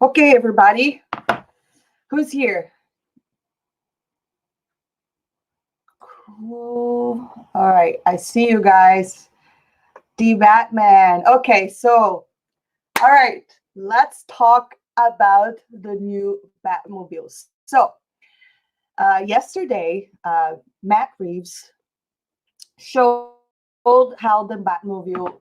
Okay, everybody, who's here? Cool. All right, I see you guys. The Batman. Okay, so, all right, let's talk about the new Batmobiles. So, yesterday, Matt Reeves showed how the Batmobile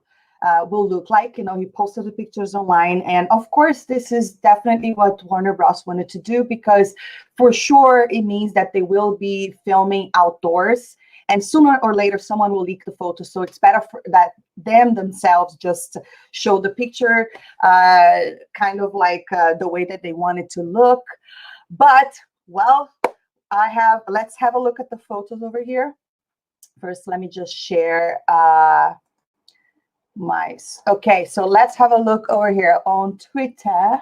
will look like. You know, he posted the pictures online. And of course, this is definitely what Warner Bros. Wanted to do because for sure it means that they will be filming outdoors. And sooner or later, someone will leak the photo. So it's better for that them themselves just show the picture, kind of like the way that they want it to look. But, well, let's have a look at the photos over here. First, let me just share okay, so let's have a look over here on Twitter.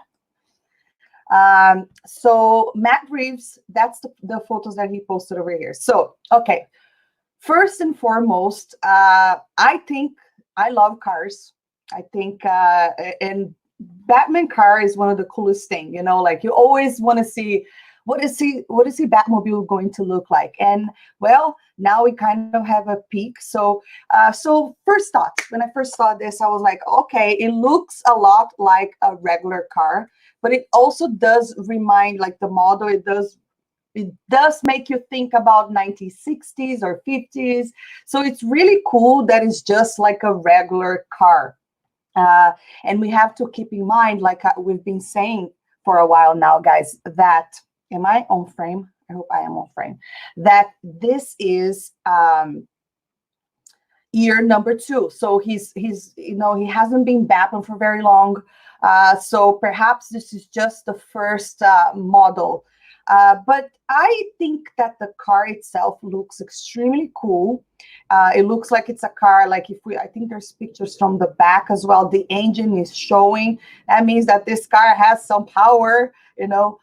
So Matt Reeves, that's the photos that he posted over here. So, okay, first and foremost, I think I love cars. I think, and Batman car is one of the coolest thing, you know, like you always want to see what is Batmobile going to look like? And well, now we kind of have a peek. So, so first thought, when I first saw this, I was like, okay, it looks a lot like a regular car, but it also does remind, like the model, it does make you think about 1960s or 50s. So it's really cool that it's just like a regular car. And we have to keep in mind, like we've been saying for a while now, guys, that, am I on frame? I hope I am on frame. That this is year number 2. So he's you know, he hasn't been Batman for very long. So perhaps this is just the first model. But I think that the car itself looks extremely cool. It looks like it's a car, like I think there's pictures from the back as well. The engine is showing. That means that this car has some power, you know.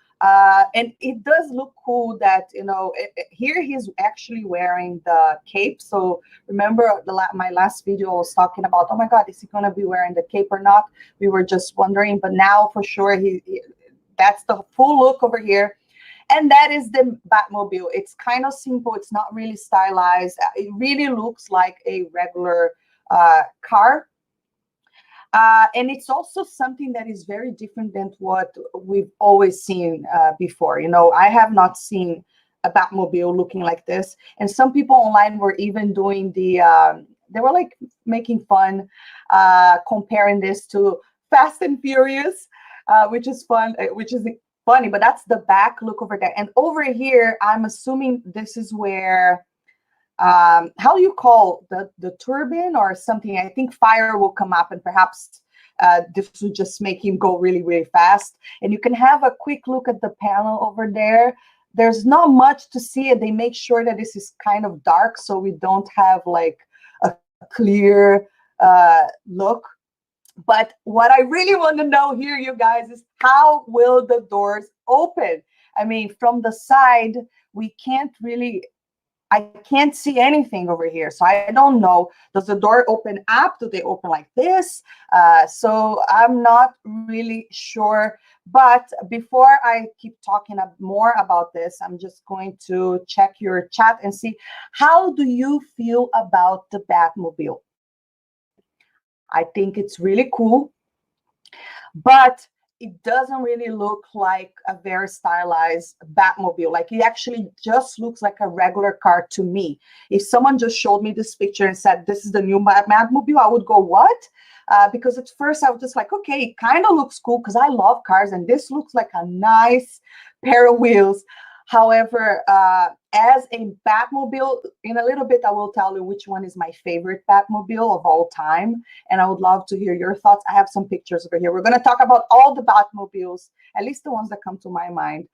And it does look cool that, you know, here he's actually wearing the cape. So remember my last video, I was talking about, oh my God, is he going to be wearing the cape or not? We were just wondering, but now for sure, that's the full look over here. And that is the Batmobile. It's kind of simple. It's not really stylized. It really looks like a regular car. And it's also something that is very different than what we've always seen before. You know, I have not seen a Batmobile looking like this. And some people online were even doing they were like making fun, comparing this to Fast and Furious, which is fun, which is funny, but that's the back look over there. And over here, I'm assuming this is where, how do you call the turbine or something? I think fire will come up and perhaps this will just make him go really, really fast. And you can have a quick look at the panel over there. There's not much to see. They make sure that this is kind of dark so we don't have like a clear look. But what I really want to know here, you guys, is how will the doors open? I mean, from the side, I can't see anything over here. So I don't know. Does the door open up? Do they open like this? So I'm not really sure. But before I keep talking more about this, I'm just going to check your chat and see, how do you feel about the Batmobile? I think it's really cool, but it doesn't really look like a very stylized Batmobile. Like it actually just looks like a regular car to me. If someone just showed me this picture and said, this is the new Batmobile, I would go, what? Because at first I was just like, okay, it kind of looks cool because I love cars and this looks like a nice pair of wheels. However, as a Batmobile, in a little bit, I will tell you which one is my favorite Batmobile of all time. And I would love to hear your thoughts. I have some pictures over here. We're going to talk about all the Batmobiles, at least the ones that come to my mind.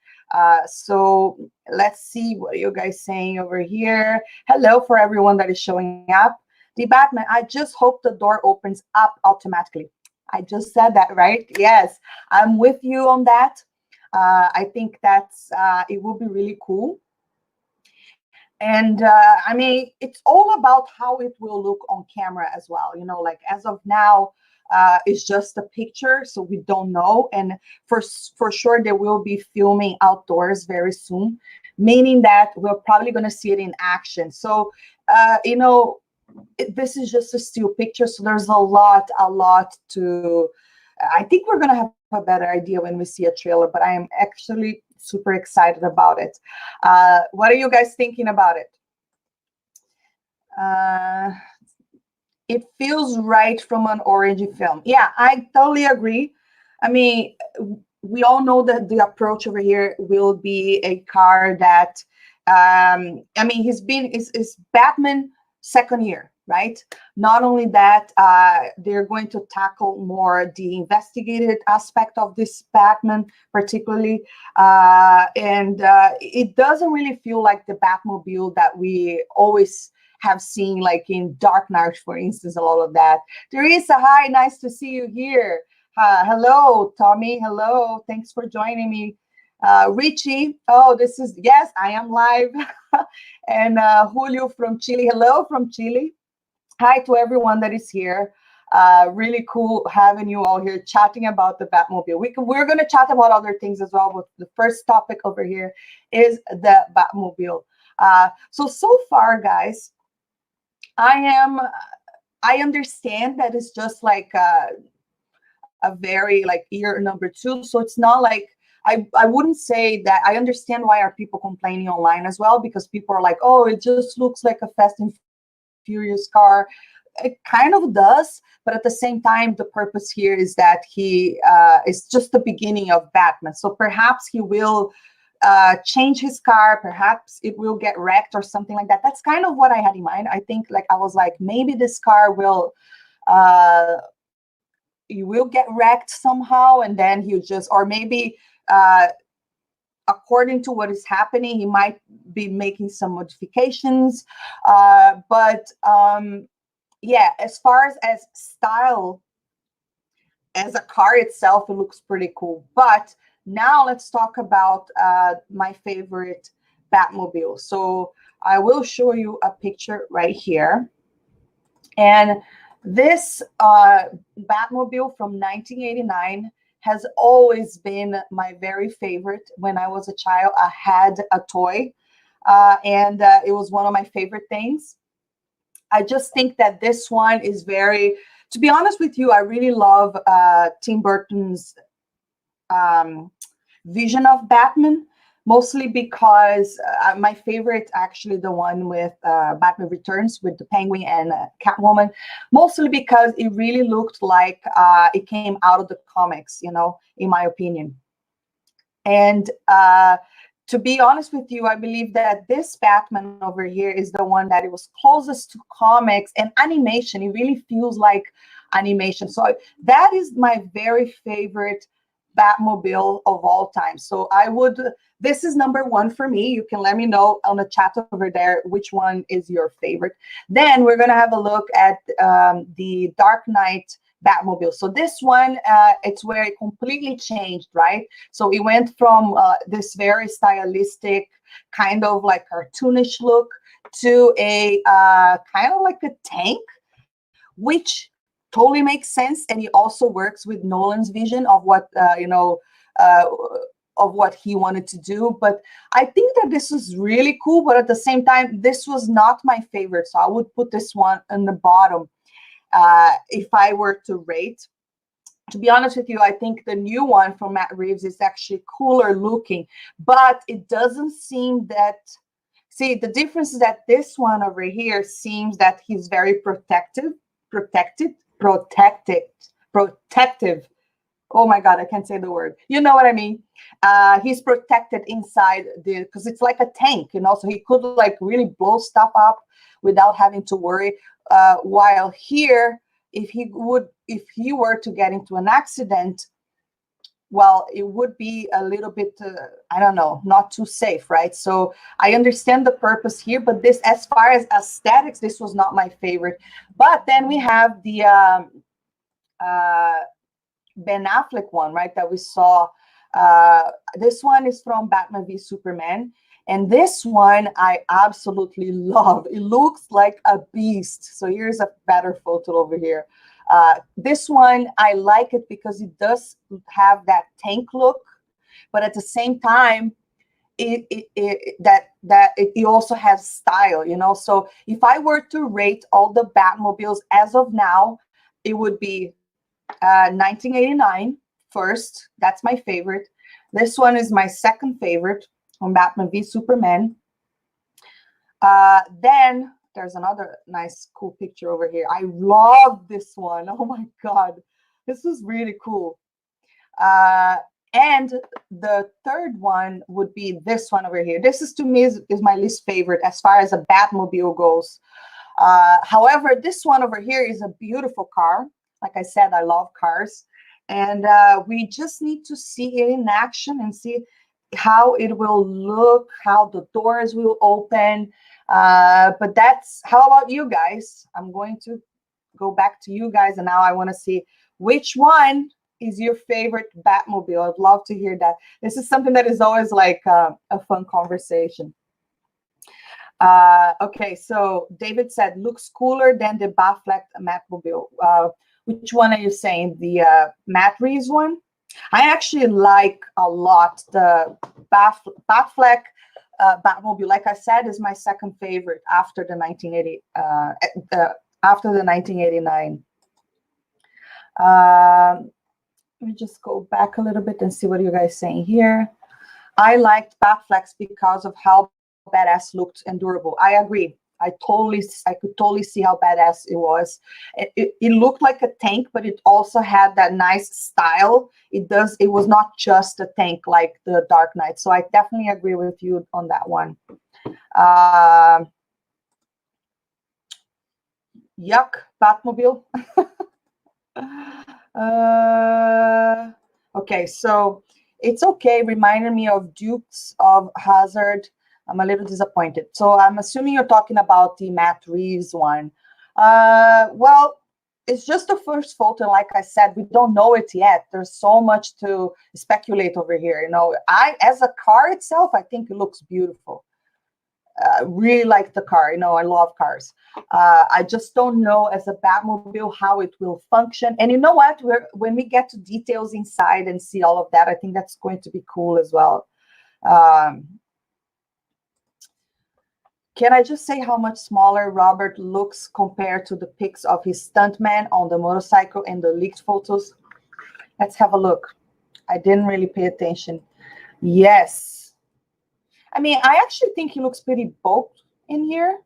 So let's see what you guys saying over here. Hello for everyone that is showing up. The Batman, I just hope the door opens up automatically. I just said that, right? Yes, I'm with you on that. I think that's it will be really cool. And I mean, it's all about how it will look on camera as well. You know, like as of now, is just a picture, so we don't know. And for sure, they will be filming outdoors very soon, meaning that we're probably going to see it in action. So, this is just a still picture, so there's a lot to. I think we're going to have a better idea when we see a trailer, but I am actually super excited about it. What are you guys thinking about it? It feels right from an orangey film. Yeah, I totally agree. I mean, we all know that the approach over here will be a car that, I mean, is Batman second year, right? Not only that, they're going to tackle more the investigative aspect of this Batman, particularly, and it doesn't really feel like the Batmobile that we always have seen, like in Dark Knight, for instance, a lot of that. Teresa, hi, nice to see you here. Hello, Tommy. Hello, thanks for joining me. Richie, oh, yes, I am live. And Julio from Chile, hello from Chile. Hi to everyone that is here. Really cool having you all here chatting about the Batmobile. We're going to chat about other things as well, but the first topic over here is the Batmobile. So far, guys, I understand that it's just like a very like year number 2. So it's not like, I wouldn't say that. I understand why are people complaining online as well, because people are like, oh, it just looks like a Fast and Furious car. It kind of does, but at the same time, the purpose here is that he is just the beginning of Batman. So perhaps he will change his car, perhaps it will get wrecked or something like that. That's kind of what I had in mind. I think, like, I was like, maybe this car will you will get wrecked somehow, and then he'll just, or maybe according to what is happening, he might be making some modifications. But yeah, as far as style, as a car itself, it looks pretty cool. But now let's talk about my favorite Batmobile. So I will show you a picture right here. And this Batmobile from 1989 has always been my very favorite. When I was a child, I had a toy, and it was one of my favorite things. I just think that this one is very, to be honest with you, I really love Tim Burton's vision of Batman, mostly because my favorite, actually, the one with Batman Returns with the Penguin and Catwoman, mostly because it really looked like it came out of the comics, you know, in my opinion. And to be honest with you, I believe that this Batman over here is the one that it was closest to comics and animation. It really feels like animation. So that is my very favorite Batmobile of all time. So this is number 1 for me. You can let me know on the chat over there which one is your favorite. Then we're going to have a look at the Dark Knight Batmobile. So this one, it's where it completely changed, right? So it went from this very stylistic, kind of like cartoonish look to a kind of like a tank, which totally makes sense. And it also works with Nolan's vision of what, of what he wanted to do. But I think that this was really cool, but at the same time, this was not my favorite. So I would put this one in the bottom. If I were to rate, to be honest with you, I think the new one from Matt Reeves is actually cooler looking, but it doesn't seem that, see, the difference is that this one over here seems that he's very protective. Oh my God, I can't say the word. You know what I mean? He's protected inside because it's like a tank, you know, so he could like really blow stuff up without having to worry. While here, if he were to get into an accident, well, it would be a little bit, I don't know, not too safe, right? So I understand the purpose here, but this, as far as aesthetics, this was not my favorite. But then we have the Ben Affleck one, right, that we saw. This one is from Batman v Superman. And this one I absolutely love. It looks like a beast. So here's a better photo over here. This one, I like it because it does have that tank look, but at the same time, it also has style, you know. So if I were to rate all the Batmobiles as of now, it would be 1989 first. That's my favorite. This one is my second favorite from Batman v Superman. Then there's another nice, cool picture over here. I love this one. Oh my God, this is really cool. And the third one would be this one over here. This is, to me, is my least favorite as far as a Batmobile goes. However, this one over here is a beautiful car. Like I said, I love cars. And we just need to see it in action and see how it will look, how the doors will open. But that's, how about you guys? I'm going to go back to you guys, and now I want to see which one is your favorite Batmobile. I'd love to hear that. This is something that is always like a fun conversation. Okay, so David said, looks cooler than the Batfleck Batmobile. Which one are you saying? The Matt Reeves one? I actually like a lot the Batfleck Batmobile. Like I said, is my second favorite after the 1989. Let me just go back a little bit and see what you guys saying here. I liked Batflex because of how badass looked and durable. I agree. I could totally see how badass it was. It looked like a tank, but it also had that nice style. It was not just a tank like the Dark Knight. So I definitely agree with you on that one. Yuck, Batmobile. Okay, so it's okay. Reminded me of Dukes of Hazzard. I'm a little disappointed. So I'm assuming you're talking about the Matt Reeves one. Well, it's just the first photo. Like I said, we don't know it yet. There's so much to speculate over here. You know, as a car itself, I think it looks beautiful. Really like the car. You know, I love cars. I just don't know as a Batmobile how it will function. And you know what? When we get to details inside and see all of that, I think that's going to be cool as well. Can I just say how much smaller Robert looks compared to the pics of his stuntman on the motorcycle and the leaked photos? Let's have a look. I didn't really pay attention. Yes. I mean, I actually think he looks pretty bulked in here.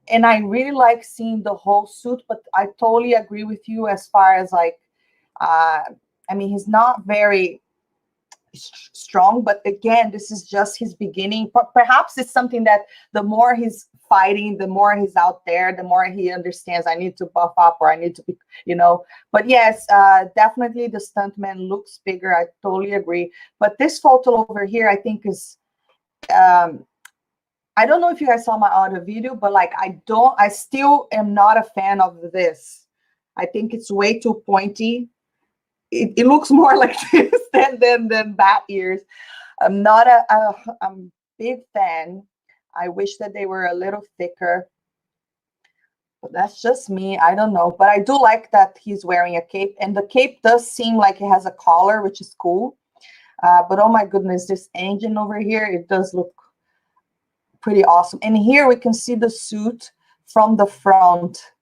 And I really like seeing the whole suit, but I totally agree with you as far as like, I mean, he's not very strong, but again, this is just his beginning. Perhaps it's something that the more he's fighting, the more he's out there, the more he understands I need to buff up or I need to be, you know. But yes, definitely the stuntman looks bigger. I totally agree. But this photo over here, I think is, I don't know if you guys saw my other video, but like I still am not a fan of this. I think it's way too pointy. It looks more like this than bat ears. I'm not I'm big fan. I wish that they were a little thicker. But that's just me. I don't know. But I do like that he's wearing a cape. And the cape does seem like it has a collar, which is cool. But oh my goodness, this engine over here, it does look pretty awesome. And here we can see the suit from the front.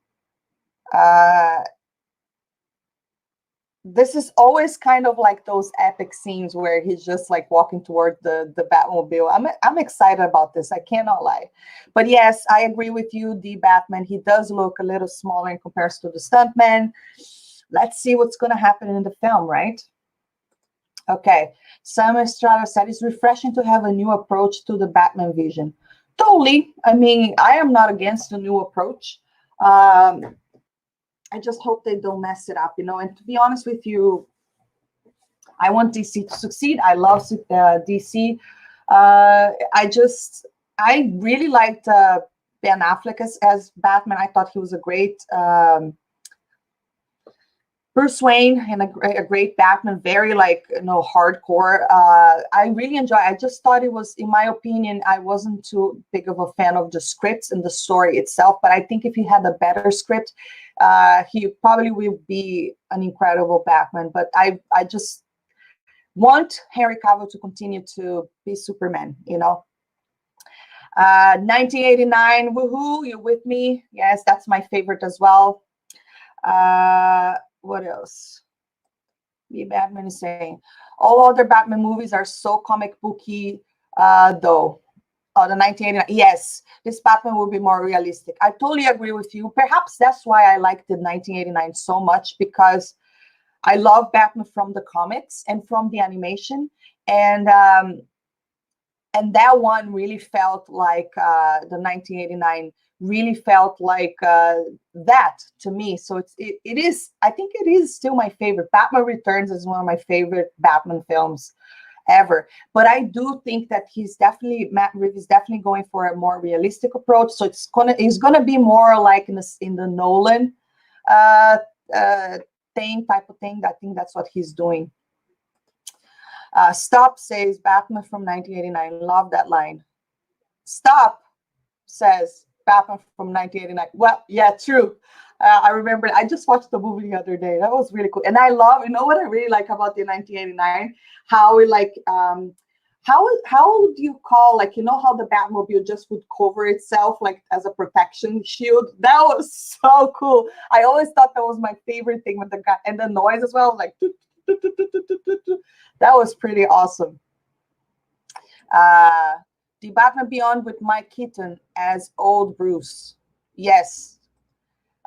This is always kind of like those epic scenes where he's just like walking toward the Batmobile. I'm excited about this. I cannot lie. But yes, I agree with you, the Batman. He does look a little smaller in comparison to the stuntman. Let's see what's going to happen in the film, right? Okay. Sam Estrada said it's refreshing to have a new approach to the Batman vision. Totally. I mean, I am not against the new approach. I just hope they don't mess it up, you know. And to be honest with you, I want DC to succeed. I love DC. I really liked Ben Affleck as Batman. I thought he was a great Bruce Wayne and a great Batman, very like, you know, hardcore. I really enjoy. I just thought it was, in my opinion, I wasn't too big of a fan of the scripts and the story itself. But I think if he had a better script, he probably will be an incredible Batman. But I just want Henry Cavill to continue to be Superman, you know. 1989, woohoo, you with me? Yes, that's my favorite as well. What else? The Batman is saying, all other Batman movies are so comic booky, though. Oh, the 1989. Yes, this Batman will be more realistic. I totally agree with you. Perhaps that's why I liked the 1989 so much, because I love Batman from the comics and from the animation, and that one really felt like the 1989 really felt like that to me. So it is, I think it is still my favorite. Batman Returns is one of my favorite Batman films ever. But I do think that Matt Reeves is definitely going for a more realistic approach. So it's gonna be more like in the Nolan type of thing. I think that's what he's doing. Stop says Batman from 1989. Love that line. Stop says Batman from 1989. Well, yeah, true. I remember. I just watched the movie the other day. That was really cool. And I love. You know what I really like about the 1989? How it like. How do you call, like, you know how the Batmobile just would cover itself like as a protection shield? That was so cool. I always thought that was my favorite thing with the guy, and the noise as well, like. That was pretty awesome. The Batman Beyond with Mike Keaton as old Bruce. Yes.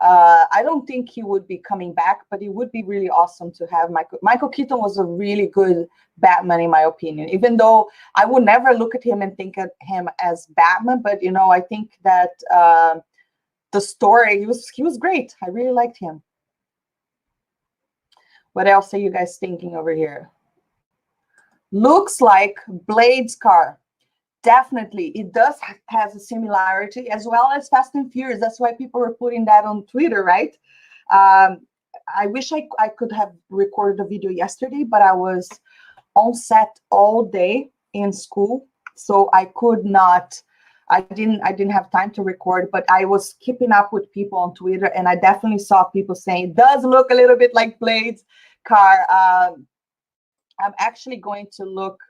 I don't think he would be coming back, but it would be really awesome to have Michael Keaton was a really good Batman, in my opinion, even though I would never look at him and think of him as Batman. But, you know, I think that the story, he was great. I really liked him. What else are you guys thinking over here? Looks like Blade's car. Definitely, it does has a similarity, as well as Fast and Furious. That's why people were putting that on Twitter, right? I wish I could have recorded a video yesterday, but I was on set all day in school, so I could not. I didn't have time to record, but I was keeping up with people on Twitter, and I definitely saw people saying it does look a little bit like Blade's car. I'm actually going to look.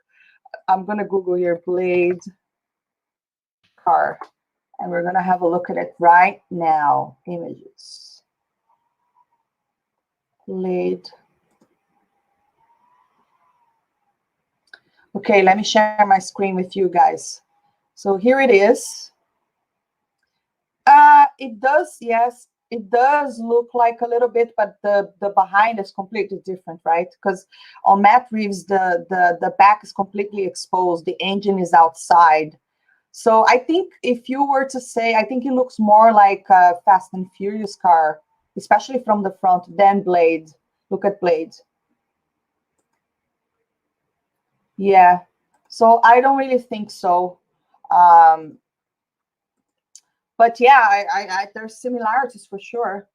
I'm going to Google here, Blade car, and we're going to have a look at it right now. Images. Blade. Okay, let me share my screen with you guys. So here it is. It does, yes, it does look like a little bit, but the behind is completely different, right? Because on Matt Reeves, the back is completely exposed. The engine is outside. So I think if you were to say, I think it looks more like a Fast and Furious car, especially from the front, than Blade. Look at Blade. Yeah. So I don't really think so. But yeah, there's similarities for sure.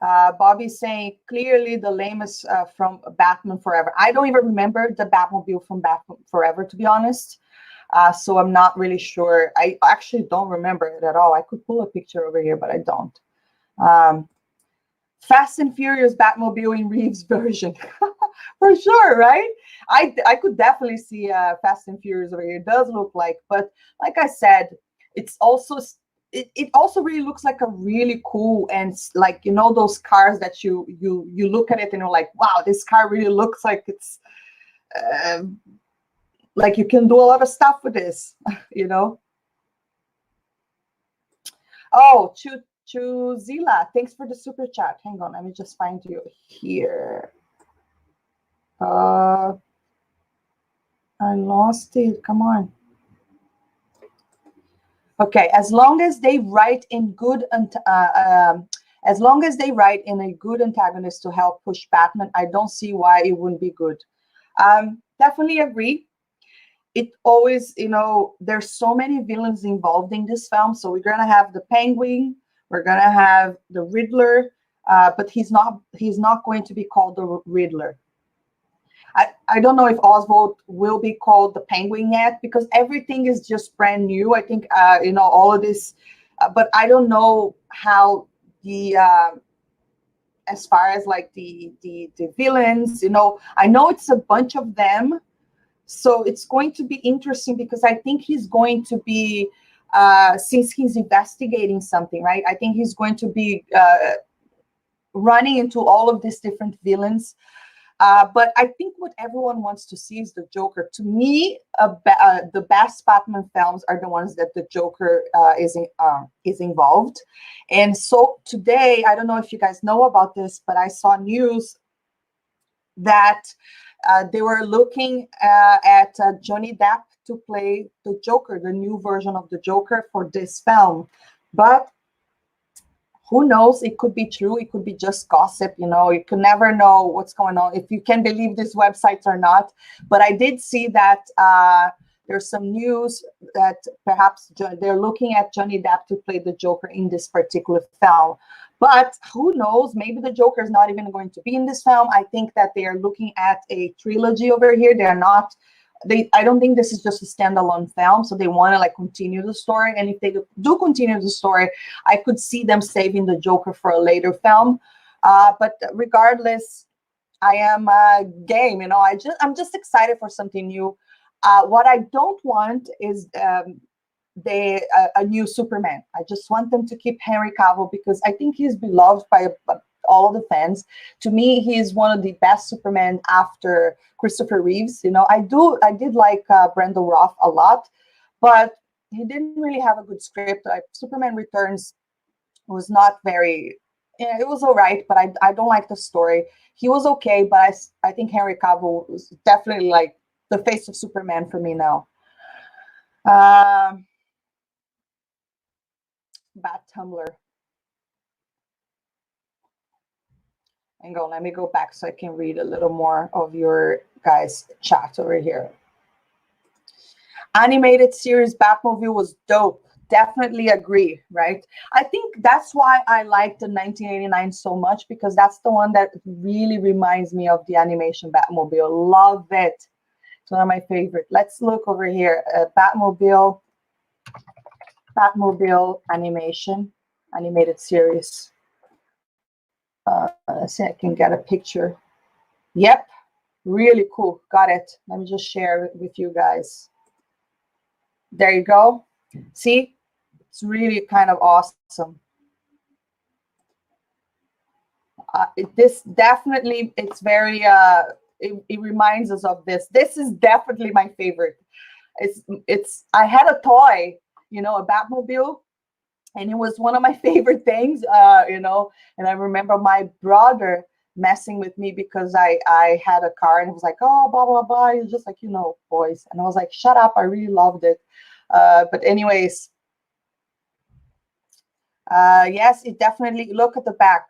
Bobby's saying clearly the lamest from Batman Forever. I don't even remember the Batmobile from Batman Forever, to be honest. So I'm not really sure. I actually don't remember it at all. I could pull a picture over here, but I don't. Fast and Furious Batmobile in Reeves version. For sure, right? I could definitely see Fast and Furious over here. It does look like, but like I said, it's also it also really looks like a really cool, and like, you know, those cars that you look at it and you're like, wow, this car really looks like it's like you can do a lot of stuff with this, you know. Oh, Chuzila, thanks for the super chat. Hang on, let me just find you here. I lost it. Come on. Okay, as long as they write in good, as long as they write in a good antagonist to help push Batman, I don't see why it wouldn't be good. Definitely agree. It always, you know, there's so many villains involved in this film. So we're gonna have the Penguin, we're gonna have the Riddler, but he's not going to be called the Riddler. I don't know if Oswald will be called the Penguin yet, because everything is just brand new. I think, you know, all of this but I don't know how the as far as like the villains, you know, I know it's a bunch of them, so it's going to be interesting because I think he's going to be since he's investigating something, right? I think he's going to be running into all of these different villains. But I think what everyone wants to see is the Joker. To me, the best Batman films are the ones that the Joker is involved. And so today, I don't know if you guys know about this, but I saw news that they were looking at Johnny Depp to play the Joker, the new version of the Joker for this film. But who knows? It could be true. It could be just gossip. You know, you could never know what's going on, if you can believe these websites or not. But I did see that there's some news that perhaps they're looking at Johnny Depp to play the Joker in this particular film. But who knows? Maybe the Joker is not even going to be in this film. I think that they are looking at a trilogy over here. They're not. I don't think this is just a standalone film, so they want to like continue the story. And if they do continue the story, I could see them saving the Joker for a later film. But regardless, I am game. You know, I'm just excited for something new. What I don't want is a new Superman. I just want them to keep Henry Cavill because I think he's beloved by all of the fans. To me, he's one of the best Superman after Christopher Reeves. You know, I did like Brandon Routh a lot, but he didn't really have a good script. Superman Returns was not very. Yeah, it was all right, but I don't like the story. He was okay, but I think Henry Cavill was definitely like the face of Superman for me now. Bat Tumblr. Hang on, let me go back so I can read a little more of your guys' chat over here. Animated series Batmobile was dope. Definitely agree, right? I think that's why I like the 1989 so much, because that's the one that really reminds me of the animation Batmobile. Love it. It's one of my favorite. Let's look over here. Batmobile animated series. Let's see, I can get a picture. Yep, really cool. Got it. Let me just share it with you guys. There you go. See, it's really kind of awesome. This definitely, it's very, it reminds us of this. This is definitely my favorite. I had a toy, you know, a Batmobile, and it was one of my favorite things, you know, and I remember my brother messing with me because I had a car, and it was like, oh, blah, blah, blah. It's just like, you know, boys. And I was like, shut up. I really loved it. But anyways, yes, it definitely, look at the back.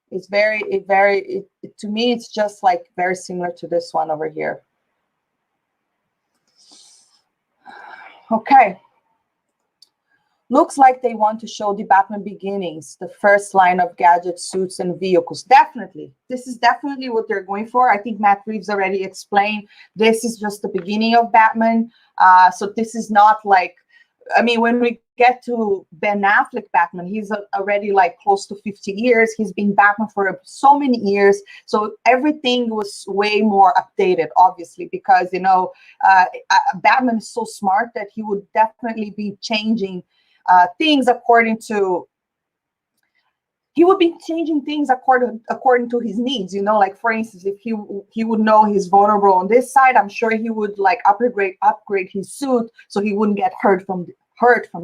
It's to me, it's just like very similar to this one over here. Okay. Looks like they want to show the Batman beginnings, the first line of gadgets, suits, and vehicles. Definitely. This is definitely what they're going for. I think Matt Reeves already explained this is just the beginning of Batman. So this is not like, I mean, when we get to Ben Affleck Batman, he's already like close to 50 years. He's been Batman for so many years. So everything was way more updated, obviously, because, you know, Batman is so smart that he would definitely be changing things according to his needs, you know, like for instance, if he would know he's vulnerable on this side, I'm sure he would like upgrade his suit so he wouldn't get hurt from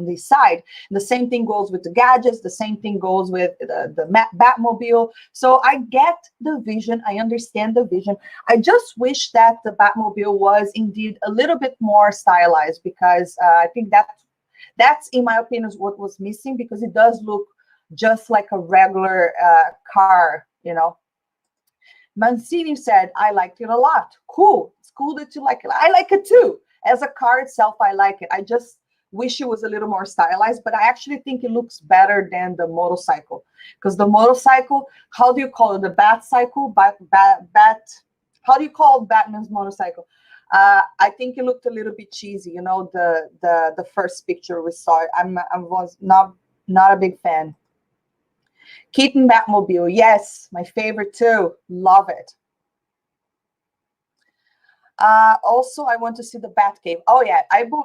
this side. The same thing goes with the gadgets, the same thing goes with the Batmobile. So I get the vision, I understand the vision. I just wish that the Batmobile was indeed a little bit more stylized, because I think that's in my opinion what was missing, because it does look just like a regular car, you know. Mancini said, I liked it a lot. Cool. It's cool that you like it. I like it too. As a car itself, I like it. I just wish it was a little more stylized, but I actually think it looks better than the motorcycle. Because the motorcycle, how do you call it? The bat cycle? how do you call Batman's motorcycle? I think it looked a little bit cheesy, you know, the first picture we saw. I was not a big fan. Keaton Batmobile, yes, my favorite too. Love it. Also, I want to see the Batcave. Oh yeah,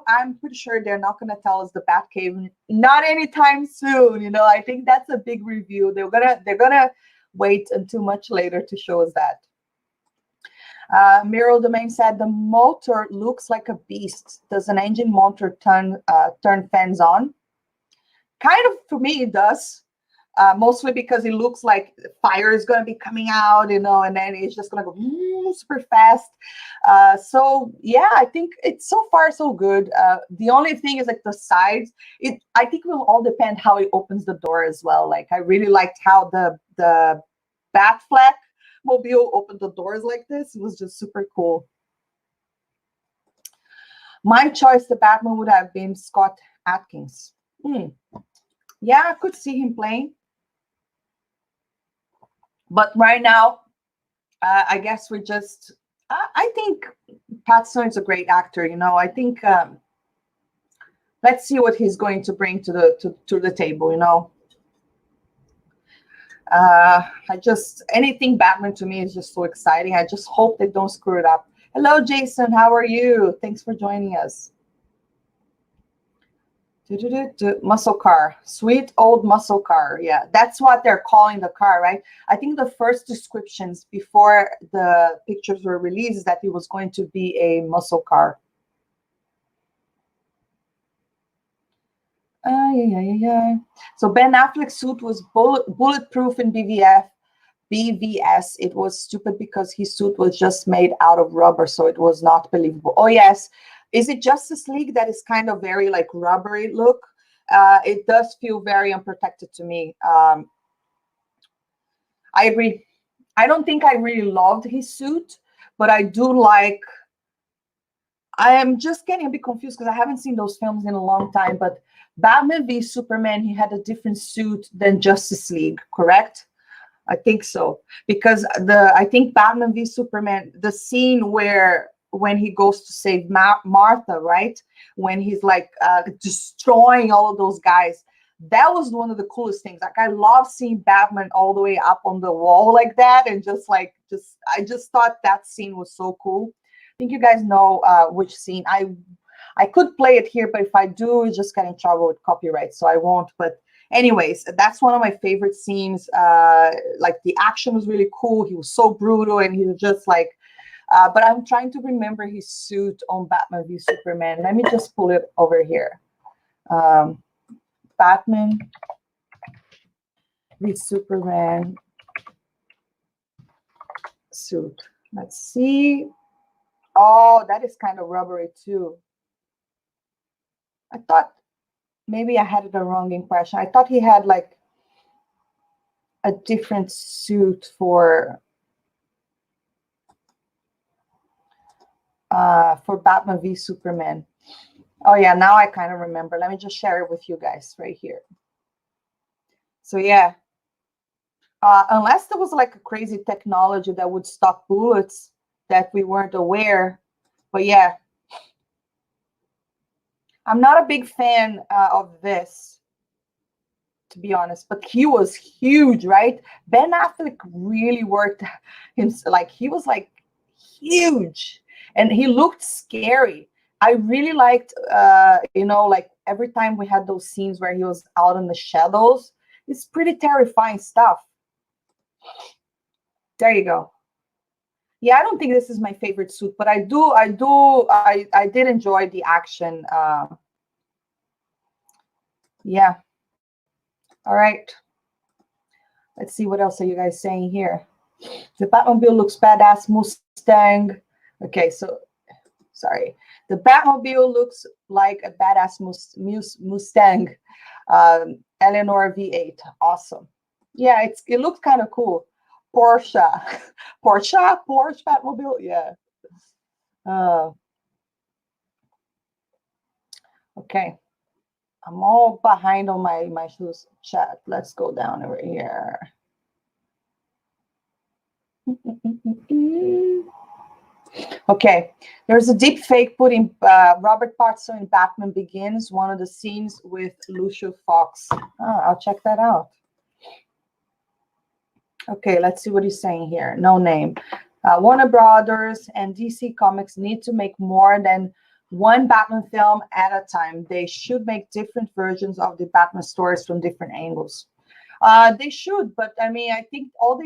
I'm pretty sure they're not going to tell us the Batcave not anytime soon. You know, I think that's a big review. They're gonna wait until much later to show us that. Miro Domain said the motor looks like a beast. Does an engine motor turn fans on? Kind of, for me, it does. Mostly because it looks like fire is going to be coming out, you know, and then it's just going to go super fast. So yeah, I think it's so far so good. The only thing is like the sides. I think it will all depend how it opens the door as well. Like I really liked how the Batfleck mobile opened the doors like this. It was just super cool. My choice, the Batman, would have been Scott Adkins. Yeah, I could see him playing. But right now, I guess we just, I think Pattinson is a great actor. You know, I think let's see what he's going to bring to the table. You know, anything Batman to me is just so exciting. I just hope they don't screw it up. Hello, Jason. How are you? Thanks for joining us. Muscle car, sweet old muscle car. Yeah, that's what they're calling the car, right? I think the first descriptions before the pictures were released is that it was going to be a muscle car. Yeah. So Ben Affleck's suit was bulletproof in BVS. It was stupid because his suit was just made out of rubber, so it was not believable. Oh yes. Is it Justice League that is kind of very like rubbery look? It does feel very unprotected to me. I agree. I don't think I really loved his suit, but I do like. I am just getting a bit confused because I haven't seen those films in a long time. But Batman v Superman, he had a different suit than Justice League, correct? I think so, because I think Batman v Superman, the scene when he goes to save Martha, right? When he's like destroying all of those guys. That was one of the coolest things. Like I love seeing Batman all the way up on the wall like that. And I just thought that scene was so cool. I think you guys know which scene. I could play it here, but if I do, it's just get in trouble with copyright. So I won't. But anyways, that's one of my favorite scenes. Like the action was really cool. He was so brutal and he was just like, but I'm trying to remember his suit on Batman v Superman. Let me just pull it over here. Batman v Superman suit. Let's see. Oh, that is kind of rubbery too. I thought maybe I had the wrong impression. I thought he had like a different suit for Batman v Superman. Oh yeah, now I kind of remember. Let me just share it with you guys right here. So yeah, unless there was like a crazy technology that would stop bullets that we weren't aware. But yeah, I'm not a big fan of this, to be honest, but he was huge, right? Ben Affleck really worked him, like he was like huge and he looked scary. I really liked, you know, like every time we had those scenes where he was out in the shadows, it's pretty terrifying stuff. There you go. Yeah, I don't think this is my favorite suit, but I did enjoy the action. Yeah. All right. Let's see what else are you guys saying here. The Batmobile looks badass. Mustang. Okay, so sorry. The Batmobile looks like a badass Mustang. Eleanor V8. Awesome. Yeah, it looks kind of cool. Porsche Batmobile. Yeah. Okay. I'm all behind on my shoes chat. Let's go down over here. Okay, there's a deep fake putting Robert Pattinson in Batman Begins, one of the scenes with Lucius Fox. Oh, I'll check that out. Okay, let's see what he's saying here. No name. Warner Brothers and DC Comics need to make more than one Batman film at a time. They should make different versions of the Batman stories from different angles. They should, but I mean, I think all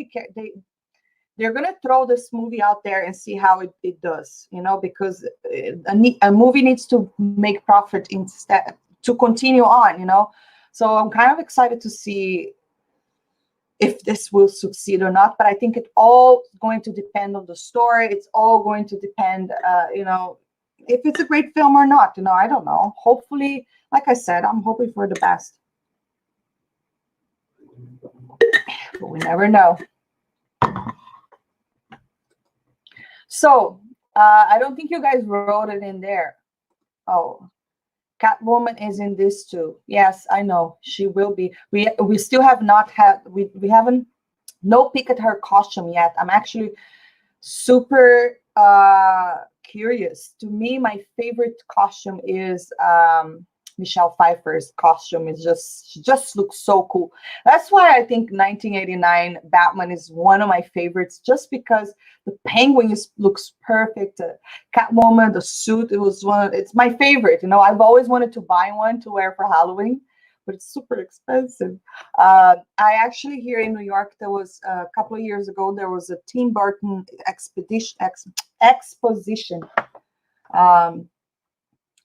they're gonna throw this movie out there and see how it does, you know, because a movie needs to make profit instead to continue on, you know. So I'm kind of excited to see if this will succeed or not, but I think it's all going to depend on the story. It's all going to depend, you know, if it's a great film or not. You know, I don't know. Hopefully, like I said, I'm hoping for the best, but we never know. So I don't think you guys wrote it in there. Oh, Catwoman is in this too. Yes, I know she will be. We still have not had we haven't no peek at her costume yet. I'm actually super curious. To me, my favorite costume is Michelle Pfeiffer's costume. She just looks so cool. That's why I think 1989 Batman is one of my favorites, just because the penguin looks perfect. Catwoman, the suit, it's my favorite. You know, I've always wanted to buy one to wear for Halloween, but it's super expensive. I actually, here in New York, there was a couple of years ago, there was a Tim Burton exposition.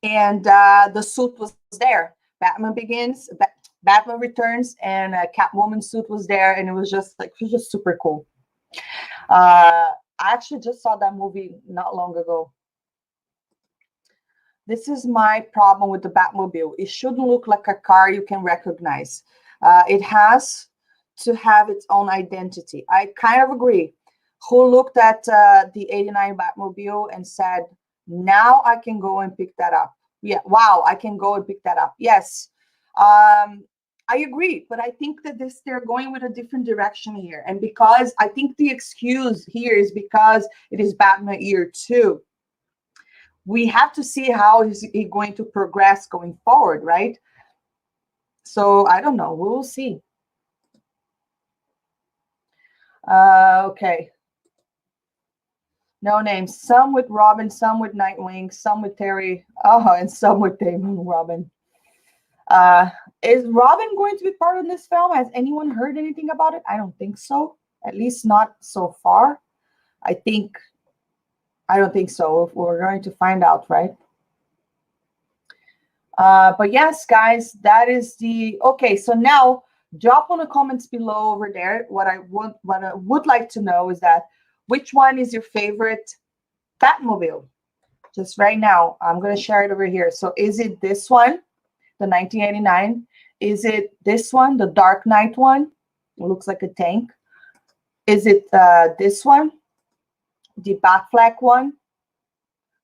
And the suit was there. Batman Begins, Batman Returns, and Catwoman suit was there, and it was just super cool. I actually just saw that movie not long ago. This is my problem with the Batmobile. It shouldn't look like a car you can recognize. It has to have its own identity. I kind of agree. Who looked at the 89 Batmobile and said, now I can go and pick that up. Yeah, wow, I can go and pick that up. Yes, I agree. But I think that they're going with a different direction here. And because I think the excuse here is because it is Batman Year 2. We have to see how is he going to progress going forward, right? So I don't know. We will see. Okay. No names. Some with Robin, some with Nightwing, some with Terry. Oh, and some with Damon Robin. Is Robin going to be part of this film? Has anyone heard anything about it? I don't think so. At least not so far. I don't think so. We're going to find out, right? But yes, guys, that is okay. So now drop on the comments below over there. What I would like to know is that which one is your favorite Batmobile? Just right now, I'm going to share it over here. So is it this one, the 1989? Is it this one, the Dark Knight one? It looks like a tank. Is it this one, the Batfleck one?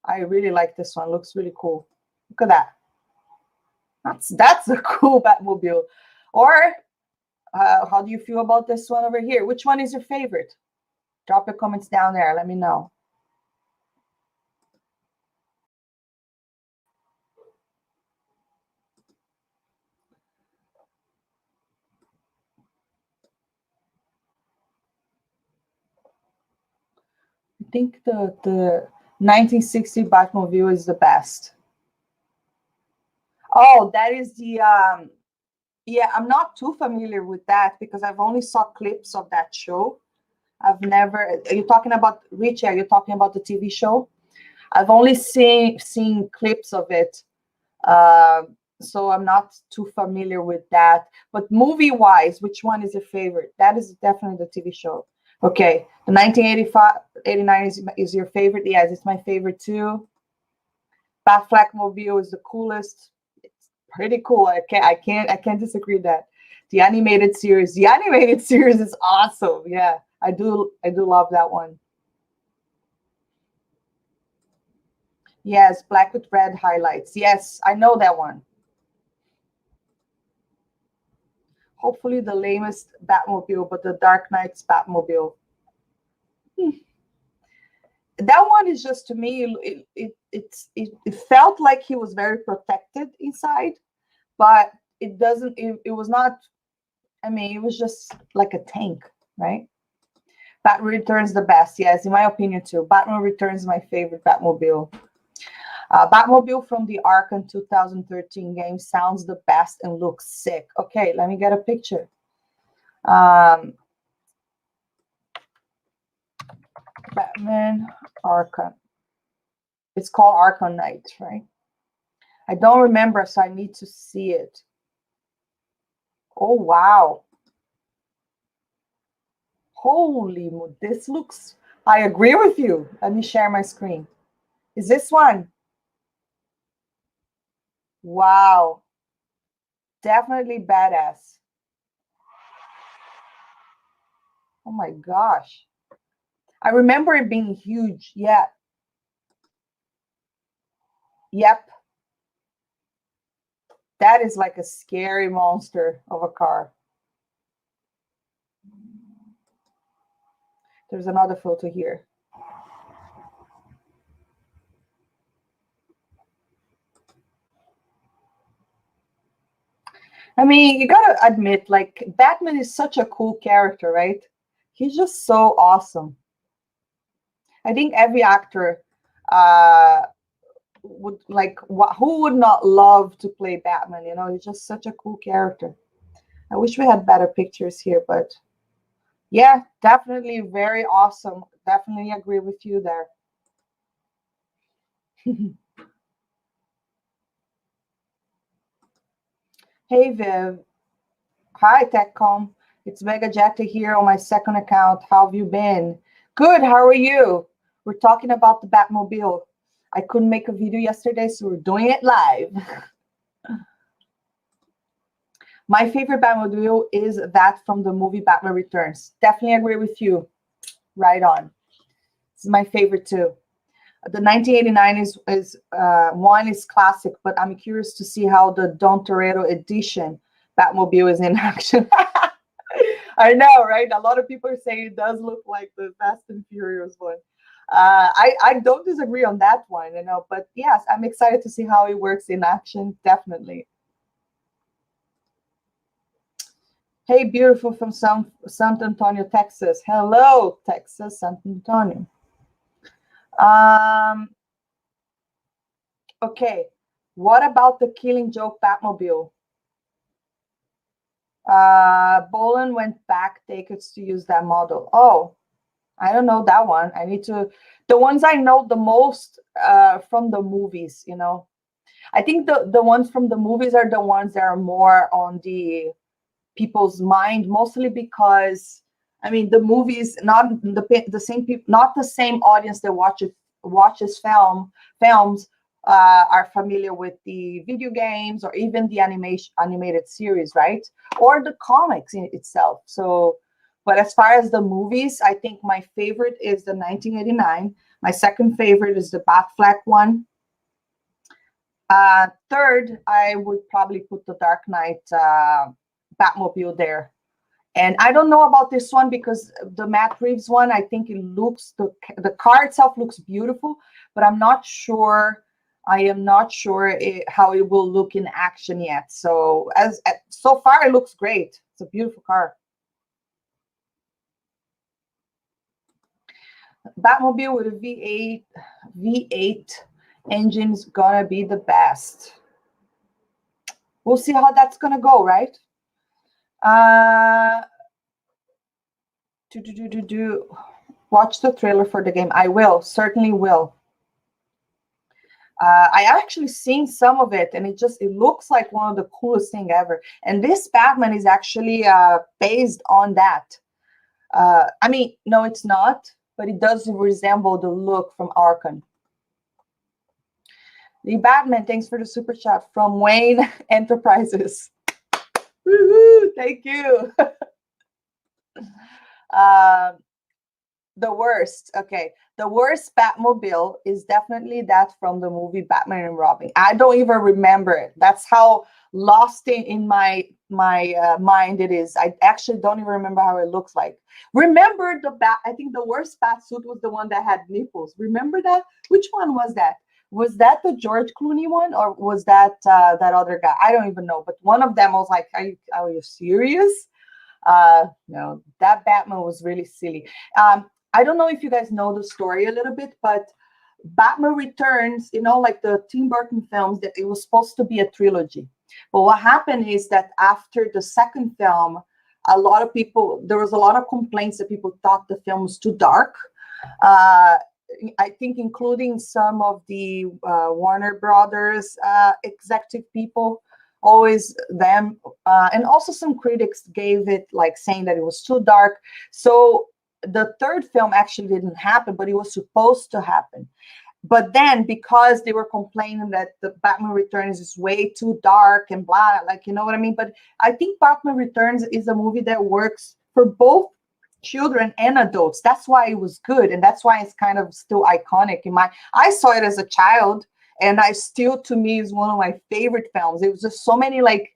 I really like this one. Looks really cool. Look at that. That's a cool Batmobile. Or how do you feel about this one over here? Which one is your favorite? Drop your comments down there. Let me know. I think the 1960 Batmobile is the best. Oh, that is the yeah, I'm not too familiar with that because I've only saw clips of that show. I've never. Are you talking about Rich? Are you talking about the TV show? I've only seen clips of it, so I'm not too familiar with that. But movie-wise, which one is your favorite? That is definitely the TV show. Okay, the 1985, 89 is your favorite. Yes, it's my favorite too. Batfleck Mobile is the coolest. It's pretty cool. I can't disagree with that. The animated series is awesome. Yeah, I do love that one. Yes, black with red highlights. Yes, I know that one. Hopefully the lamest Batmobile, but the Dark Knight's Batmobile. that one is just, to me, it felt like he was very protected inside, but it doesn't. It was not. I mean, it was just like a tank, right? Batman Returns the best, yes, in my opinion too. Batman Returns is my favorite Batmobile. Batmobile from the Arkham 2013 game sounds the best and looks sick. Okay, let me get a picture. Batman Arkham. It's called Arkham Knight, right? I don't remember, so I need to see it. Oh, wow. Holy, this looks... I agree with you. Let me share my screen. Is this one? Wow. Definitely badass. Oh my gosh. I remember it being huge. Yeah. Yep. That is like a scary monster of a car. There's another photo here. I mean, you gotta admit, like, Batman is such a cool character, right? He's just so awesome. I think every actor would like, who would not love to play Batman? You know, he's just such a cool character. I wish we had better pictures here, but yeah, definitely very awesome. Definitely agree with you there. Hey, Viv. Hi, TechCom. It's Mega Jacta here on my second account. How have you been? Good. How are you? We're talking about the Batmobile. I couldn't make a video yesterday, so we're doing it live. My favorite Batmobile is that from the movie Batman Returns. Definitely agree with you. Right on. This is my favorite too. The 1989 is one is classic, but I'm curious to see how the Don Toretto edition Batmobile is in action. I know, right? A lot of people are saying it does look like the Fast and Furious one. I don't disagree on that one, you know, but yes, I'm excited to see how it works in action. Definitely. Hey, beautiful from San Antonio, Texas. Hello, Texas, San Antonio. Okay, what about the Killing Joke Batmobile? Bolan went back decades to use that model. Oh, I don't know that one. I need to... The ones I know the most from the movies, you know. I think the ones from the movies are the ones that are more on the people's mind, mostly because, I mean, the movies, not the same people, not the same audience that watches films are familiar with the video games or even the animated series, right? Or the comics in itself. So, but as far as the movies, I think my favorite is the 1989. My second favorite is the Batfleck one. Third, I would probably put the Dark Knight Batmobile there. And I don't know about this one because the Matt Reeves one, I think it looks, the car itself looks beautiful, but I'm not sure. I am not sure how it will look in action yet. So so far, it looks great. It's a beautiful car. Batmobile with a V8 engine's gonna be the best. We'll see how that's gonna go, right? Watch the trailer for the game. I will, certainly will. I actually seen some of it, and it looks like one of the coolest thing ever. And this Batman is actually based on that. I mean, no, it's not, but it does resemble the look from Arkham. The Batman, thanks for the super chat from Wayne Enterprises. Woohoo, thank you. The worst. Okay. The worst Batmobile is definitely that from the movie Batman and Robin. I don't even remember it. That's how lost in my mind it is. I actually don't even remember how it looks like. Remember the bat? I think the worst bat suit was the one that had nipples. Remember that? Which one was that? Was that the George Clooney one, or was that that other guy? I don't even know. But one of them was like, "Are you serious?" No, that Batman was really silly. I don't know if you guys know the story a little bit, but Batman Returns, like the Tim Burton films, that it was supposed to be a trilogy. But what happened is that after the second film, there was a lot of complaints that people thought the film was too dark. Uh, I think including some of the Warner Brothers executive people, always them, and also some critics gave it like saying that it was too dark. So the third film actually didn't happen, but it was supposed to happen. But then because they were complaining that the Batman Returns is way too dark and blah, like, you know what I mean? But I think Batman Returns is a movie that works for both children and adults. That's why it was good, and that's why it's kind of still iconic in my. I saw it as a child, and I still, to me, is one of my favorite films. It was just so many like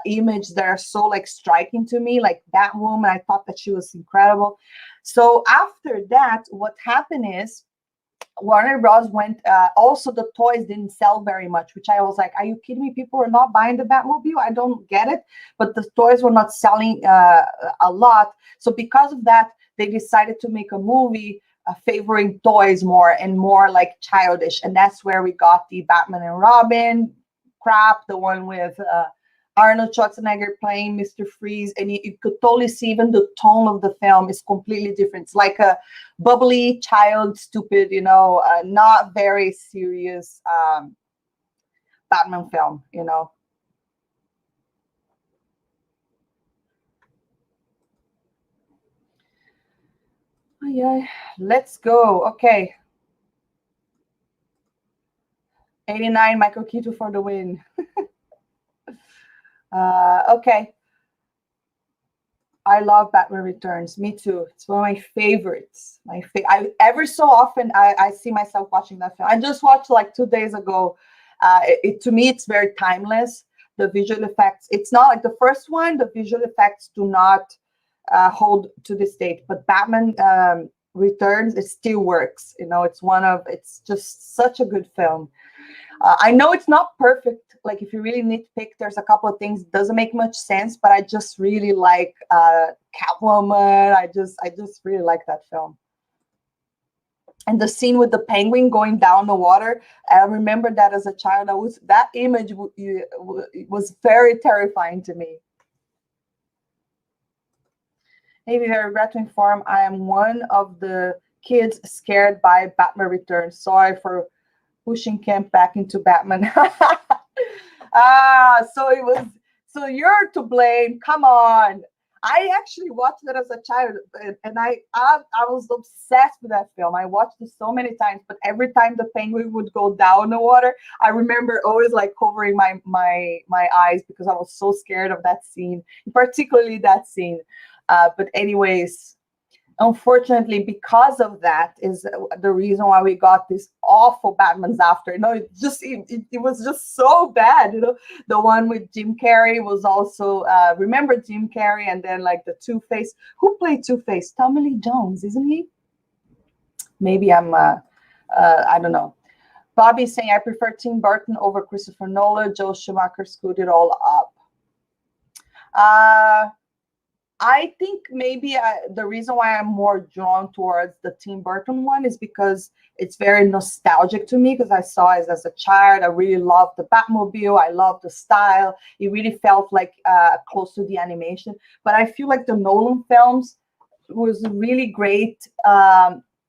images that are so like striking to me, like Batwoman. I thought that she was incredible. So after that, what happened is Warner Bros. Went. Also, the toys didn't sell very much, which I was like, "Are you kidding me? People are not buying the Batmobile. I don't get it." But the toys were not selling a lot, so because of that, they decided to make a movie favoring toys more and more like childish, and that's where we got the Batman and Robin crap, the one with Arnold Schwarzenegger playing Mr. Freeze, and you could totally see even the tone of the film is completely different. It's like a bubbly child, stupid, not very serious Batman film. Oh, yeah, let's go. Okay, 89, Michael Keaton for the win. Okay. I love Batman Returns. Me too. It's one of my favorites. Every so often I see myself watching that film. I just watched like 2 days ago. To me, it's very timeless. The visual effects. It's not like the first one. The visual effects do not hold to this date. But Batman Returns, it still works. It's just such a good film. I know it's not perfect. Like if you really nitpick, there's a couple of things doesn't make much sense, but I just really like Catwoman. I just really like that film. And the scene with the penguin going down the water, I remember that as a child. That image was very terrifying to me. Maybe I regret to inform I am one of the kids scared by Batman Returns. Sorry for pushing Kemp back into Batman. So you're to blame. Come on. I actually watched it as a child, and I was obsessed with that film. I watched it so many times, but every time the penguin would go down the water, I remember always like covering my eyes because I was so scared of that scene, particularly that scene. But anyways, unfortunately, because of that is the reason why we got this awful Batman's after. It was just so bad. The one with Jim Carrey was also remember Jim Carrey, and then like the Two-Face. Who played Two-Face? Tommy Lee Jones, isn't he? Maybe I don't know. Bobby's saying I prefer Tim Burton over Christopher Nolan. Joe Schumacher screwed it all up. I think maybe the reason why I'm more drawn towards the Tim Burton one is because it's very nostalgic to me because I saw it as a child. I really loved the Batmobile. I loved the style. It really felt like close to the animation. But I feel like the Nolan films was a really great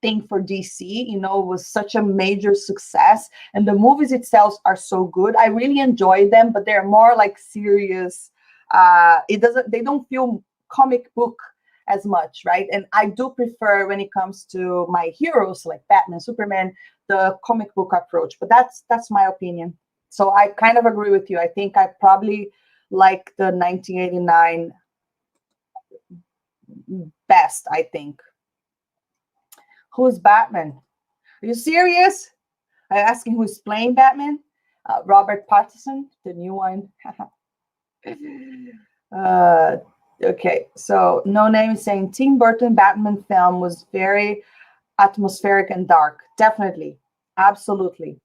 thing for DC. It was such a major success. And the movies itself are so good. I really enjoy them, but they're more like serious. They don't feel comic book as much, right? And I do prefer when it comes to my heroes like Batman, Superman, the comic book approach. But that's my opinion. So I kind of agree with you. I think I probably like the 1989 best, I think. Who's Batman? Are you serious? I'm asking who's playing Batman. Robert Pattinson, the new one. uh, okay, so No Name is saying Tim Burton Batman film was very atmospheric and dark. Definitely, absolutely.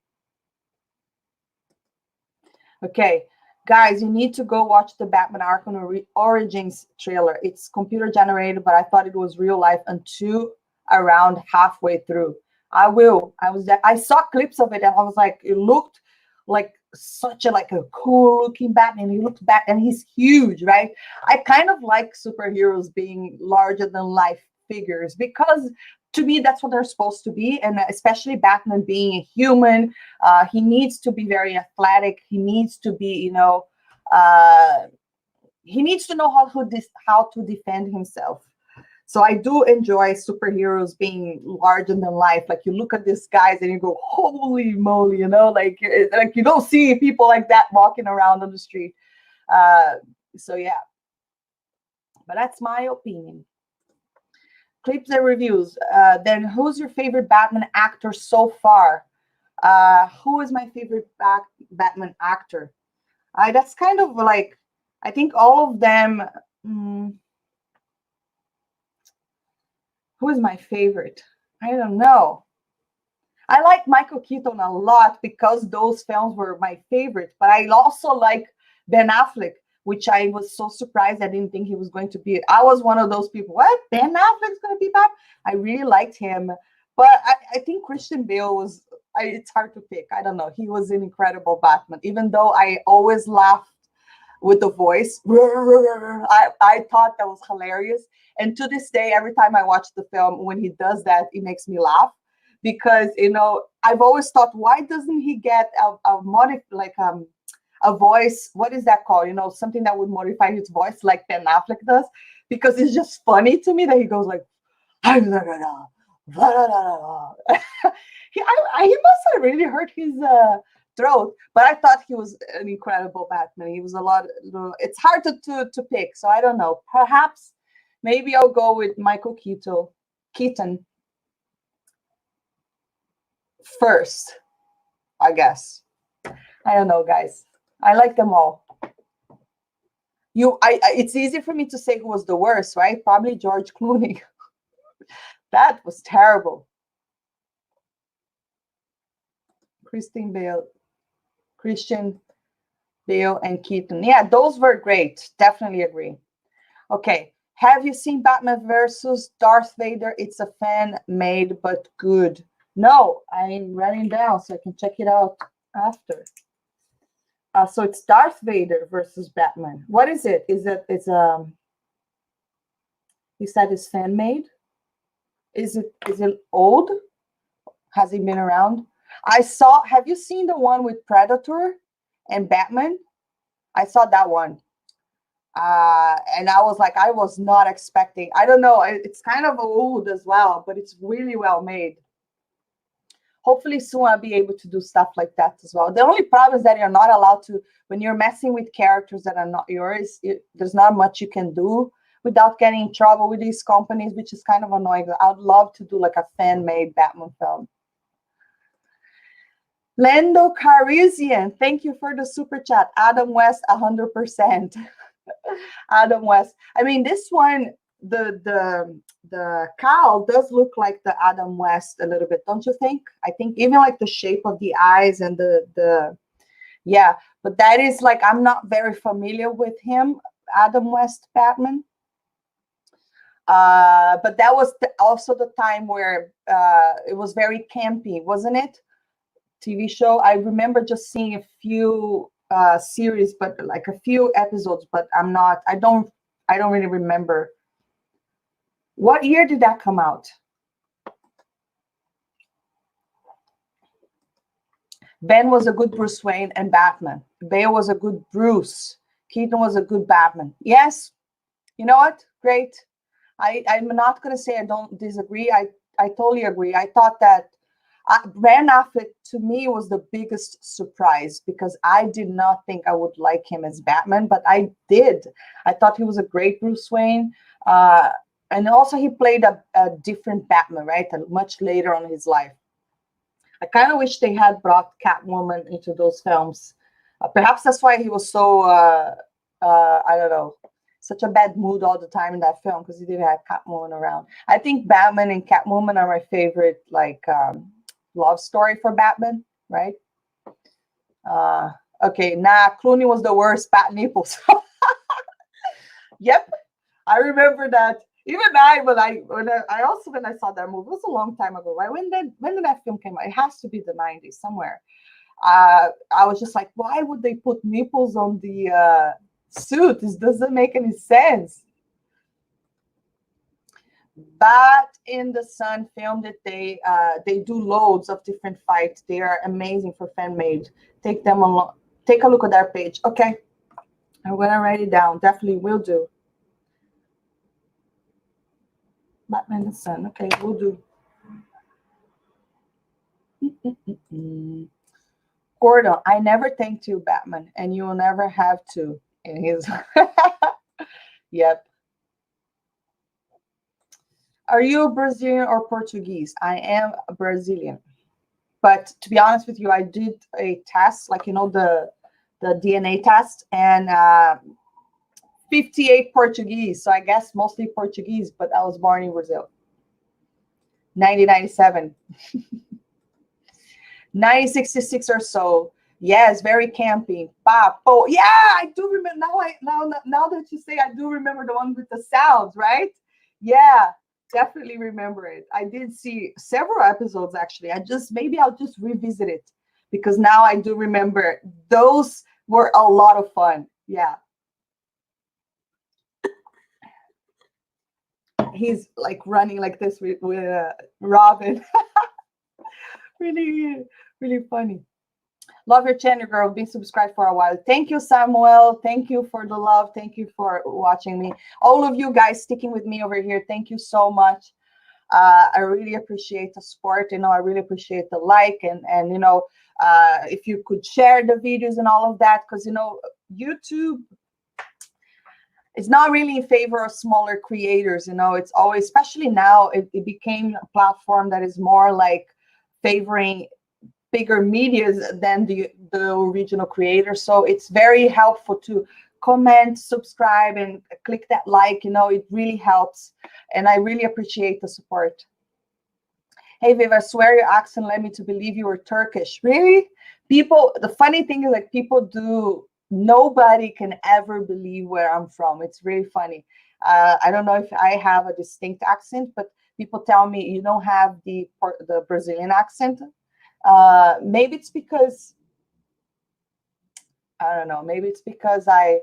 Okay, guys, you need to go watch the Batman Arkham Origins trailer. It's computer generated, but I thought it was real life until around halfway through. I will. I saw clips of it and I was like, it looked like such a cool looking Batman. He looked back and he's huge, right? I kind of like superheroes being larger than life figures because to me that's what they're supposed to be, and especially Batman being a human, he needs to be very athletic. He needs to be, uh, he needs to know how to defend himself. So I do enjoy superheroes being larger than life. Like you look at these guys and you go, holy moly, like you don't see people like that walking around on the street. So yeah, but that's my opinion. Clips and reviews. Then who's your favorite Batman actor so far? Who is my favorite Batman actor? That's kind of like, I think all of them. Who is my favorite? I don't know. I like Michael Keaton a lot because those films were my favorite, but I also like Ben Affleck, which I was so surprised. I didn't think he was going to be. I was one of those people. What? Ben Affleck's going to be back? I really liked him, but I think Christian Bale was. It's hard to pick. I don't know. He was an incredible Batman, even though I always laughed with the voice. I thought that was hilarious. And to this day, every time I watch the film, when he does that, it makes me laugh because, I've always thought, why doesn't he get a voice? What is that called? Something that would modify his voice like Ben Affleck does, because it's just funny to me that he goes like, he must have really hurt his throat, but I thought he was an incredible Batman. He was a lot. It's hard to pick, so I don't know. Perhaps, maybe I'll go with Michael Keaton first, I guess. I don't know, guys. I like them all. It's easy for me to say who was the worst, right? Probably George Clooney. That was terrible. Christian Bale, and Keaton. Yeah, those were great. Definitely agree. Okay. Have you seen Batman versus Darth Vader? It's a fan-made but good. No, I'm running down so I can check it out after. So it's Darth Vader versus Batman. What is it? You said it's fan-made? Is it old? Has it been around? Have you seen the one with Predator and Batman? I saw that one. And I was like, I was not expecting. I don't know. It's kind of old as well, but it's really well made. Hopefully soon I'll be able to do stuff like that as well. The only problem is that you're not allowed to, when you're messing with characters that are not yours, there's not much you can do without getting in trouble with these companies, which is kind of annoying. I'd love to do like a fan-made Batman film. Lando Carisian, thank you for the super chat. Adam West, 100%. Adam West. I mean, this one, the cowl does look like the Adam West a little bit, don't you think? I think even like the shape of the eyes and yeah, but that is like, I'm not very familiar with him, Adam West Batman. But that was also the time where it was very campy, wasn't it? TV show. I remember just seeing a few series, but like a few episodes, but I don't really remember. What year did that come out? Ben was a good Bruce Wayne and Batman. Bale was a good Bruce. Keaton was a good Batman. Yes. You know what? Great. I'm not going to say I don't disagree. I totally agree. I thought that Ben Affleck, to me, was the biggest surprise because I did not think I would like him as Batman, but I did. I thought he was a great Bruce Wayne. And also he played a different Batman, right? Much later on in his life. I kind of wish they had brought Catwoman into those films. Perhaps that's why he was so, I don't know, such a bad mood all the time in that film, because he didn't have Catwoman around. I think Batman and Catwoman are my favorite, like, love story for Batman, right? Okay, Clooney was the worst. Bat nipples. Yep, I remember that. Even when I saw that movie, it was a long time ago, right? When did that film came out? It has to be the 90s somewhere. I was just like, why would they put nipples on the suit? This doesn't make any sense. Bat in the Sun film that they do loads of different fights. They are amazing for fan made. Take them along. Take a look at their page. Okay, I'm gonna write it down. Definitely will do. Batman the Sun. Okay, we'll do. Gordon, I never thanked you, Batman, and you will never have to. And he's, yep. Are you Brazilian or Portuguese? I am a Brazilian. But to be honest with you, I did a test, like, the DNA test, and 58 Portuguese. So I guess mostly Portuguese, but I was born in Brazil. 1997. 1966 or so. Yes, very campy. Papo. Yeah, I do remember now that you say, I do remember the one with the sounds, right? Yeah, definitely remember it. I did see several episodes actually. Maybe I'll just revisit it, because now I do remember those were a lot of fun. Yeah. He's like running like this with Robin. Really, really funny. Love your channel, girl. Been subscribed for a while. Thank you, Samuel. Thank you for the love. Thank you for watching me. All of you guys sticking with me over here. Thank you so much. I really appreciate the support. I really appreciate the like, and if you could share the videos and all of that, because YouTube is not really in favor of smaller creators. It's always, especially now, it became a platform that is more like favoring bigger medias than the original creator. So it's very helpful to comment, subscribe, and click that like. It really helps, and I really appreciate the support. Hey Viv, I swear your accent led me to believe you were Turkish. Really? The funny thing is, like, nobody can ever believe where I'm from. It's really funny. I don't know if I have a distinct accent, but people tell me you don't have the Brazilian accent. Maybe it's because, I don't know, maybe it's because I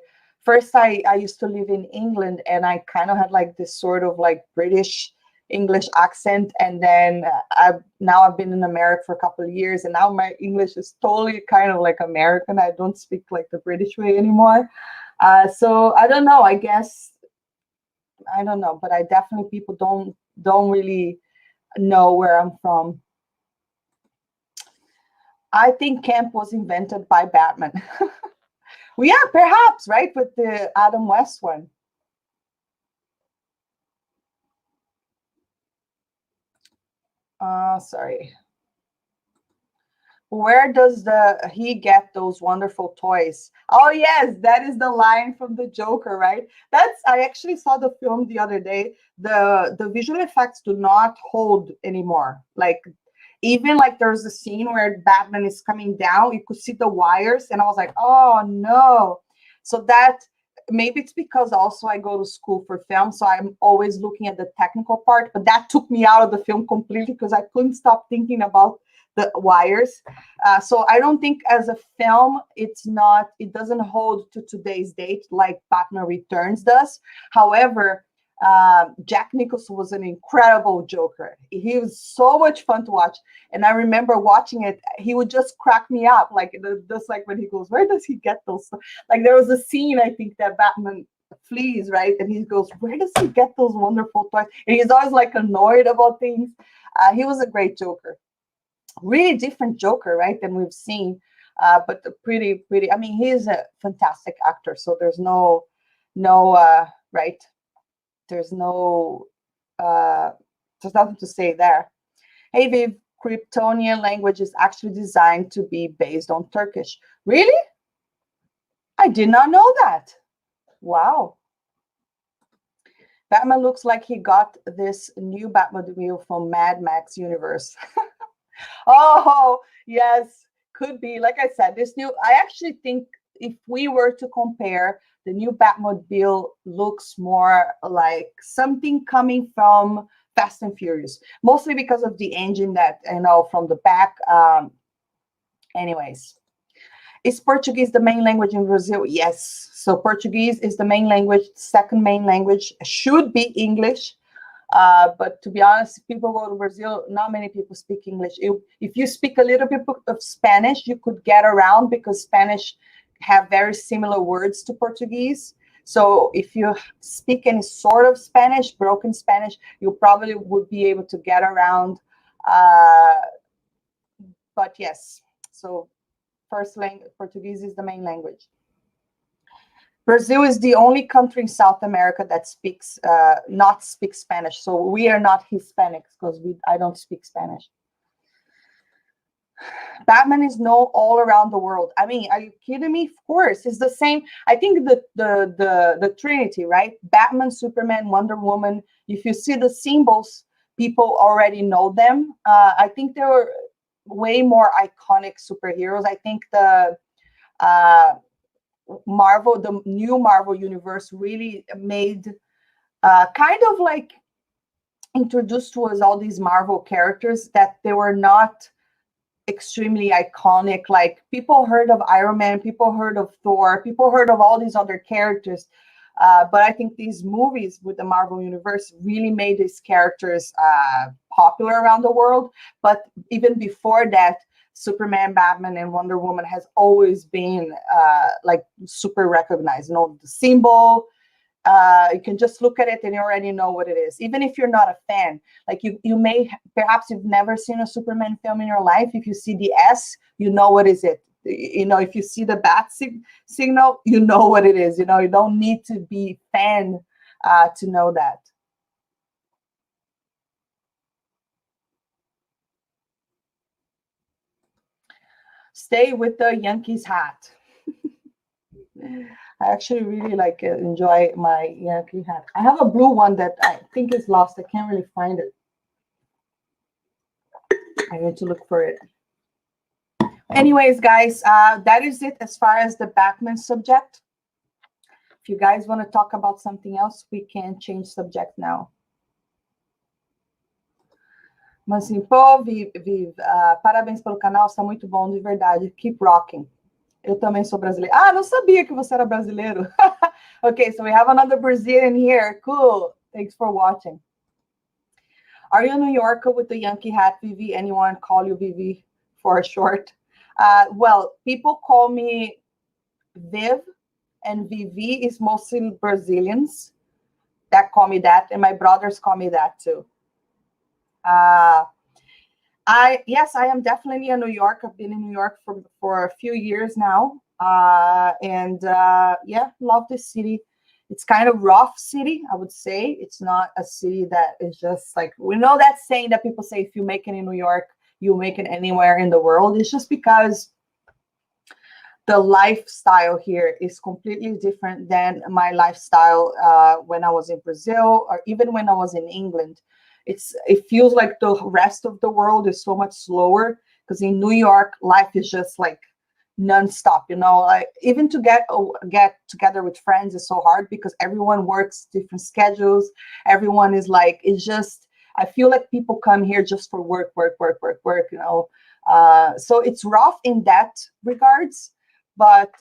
used to live in England, and I kind of had like this sort of like British English accent, and then I've been in America for a couple of years, and now my English is totally kind of like American. I don't speak like the British way anymore. So I don't know, I guess, I don't know, but I definitely, people don't really know where I'm from. I think camp was invented by Batman. Well, yeah, perhaps, right? With the Adam West one. Sorry. Where does he get those wonderful toys? Oh, yes, that is the line from the Joker, right? I actually saw the film the other day. The visual effects do not hold anymore. Like, even like there's a scene where Batman is coming down, you could see the wires, and I was like, oh no. So that, maybe it's because also I go to school for film, so I'm always looking at the technical part, but that took me out of the film completely because I couldn't stop thinking about the wires. So I don't think as a film, it doesn't hold to today's date like Batman Returns does. However, Jack Nicholson was an incredible Joker. He was so much fun to watch, and I remember watching it. He would just crack me up, like just like when he goes, "Where does he get those?" Like, there was a scene, I think, that Batman flees, right, and he goes, "Where does he get those wonderful toys?" And he's always like annoyed about things. He was a great Joker, really different Joker, right, than we've seen, but pretty. I mean, he is a fantastic actor, so there's no right. There's no there's nothing to say there. Hey, Viv, Kryptonian language is actually designed to be based on Turkish. Really? I did not know that. Wow. Batman looks like he got this new Batmobile from Mad Max universe. Oh, yes, could be. Like I said, I actually think if we were to compare, the new Batmobile looks more like something coming from Fast and Furious, mostly because of the engine that, from the back. Anyways, is Portuguese the main language in Brazil? Yes. So Portuguese is the main language. Second main language should be English. But to be honest, if people go to Brazil, not many people speak English. If you speak a little bit of Spanish, you could get around because Spanish have very similar words to Portuguese. So if you speak any sort of Spanish, broken Spanish, you probably would be able to get around. But yes, so first language, Portuguese is the main language. Brazil is the only country in South America that not speaks Spanish. So we are not Hispanics because I don't speak Spanish. Batman is known all around the world. I mean, are you kidding me? Of course, it's the same. I think the Trinity, right? Batman, Superman, Wonder Woman. If you see the symbols, people already know them. I think they were way more iconic superheroes. I think the new Marvel universe really made kind of like introduced to us all these Marvel characters that they were not extremely iconic. Like people heard of Iron Man, people heard of Thor, people heard of all these other characters. But I think these movies with the Marvel universe really made these characters popular around the world. But even before that, Superman, Batman, and Wonder Woman has always been like super recognized. The symbol, you can just look at it and you already know what it is. Even if you're not a fan, like perhaps you've never seen a Superman film in your life. If you see the S, you know what is it. If you see the bat signal, you know what it is. You don't need to be fan to know that. Stay with the Yankees hat. I actually really enjoy my Yankee hat. I have a blue one that I think is lost. I can't really find it. I need to look for it. Anyways, guys, that is it as far as the Batman subject. If you guys want to talk about something else, we can change subject now. Mas assim, pô, Viv, parabéns pelo canal, está muito bom, de verdade. Keep rocking. Eu também sou brasileiro. Ah, não sabia que você era brasileiro. Okay, so we have another Brazilian here. Cool. Thanks for watching. Are you a New Yorker with the Yankee hat, Vivi? Anyone call you Vivi for short? Well, people call me Viv, and Vivi is mostly Brazilians that call me that, and my brothers call me that too. Yes, I am definitely a New Yorker. I've been in New York for a few years now. Yeah, love this city. It's kind of rough city, I would say. It's not a city that is just like, we know that saying that people say, if you make it in New York, you make it anywhere in the world. It's just because the lifestyle here is completely different than my lifestyle when I was in Brazil, or even when I was in England. It feels like the rest of the world is so much slower, because in New York, life is just like nonstop, like even to get together with friends is so hard because everyone works different schedules. Everyone is like, I feel like people come here just for work, so it's rough in that regards, but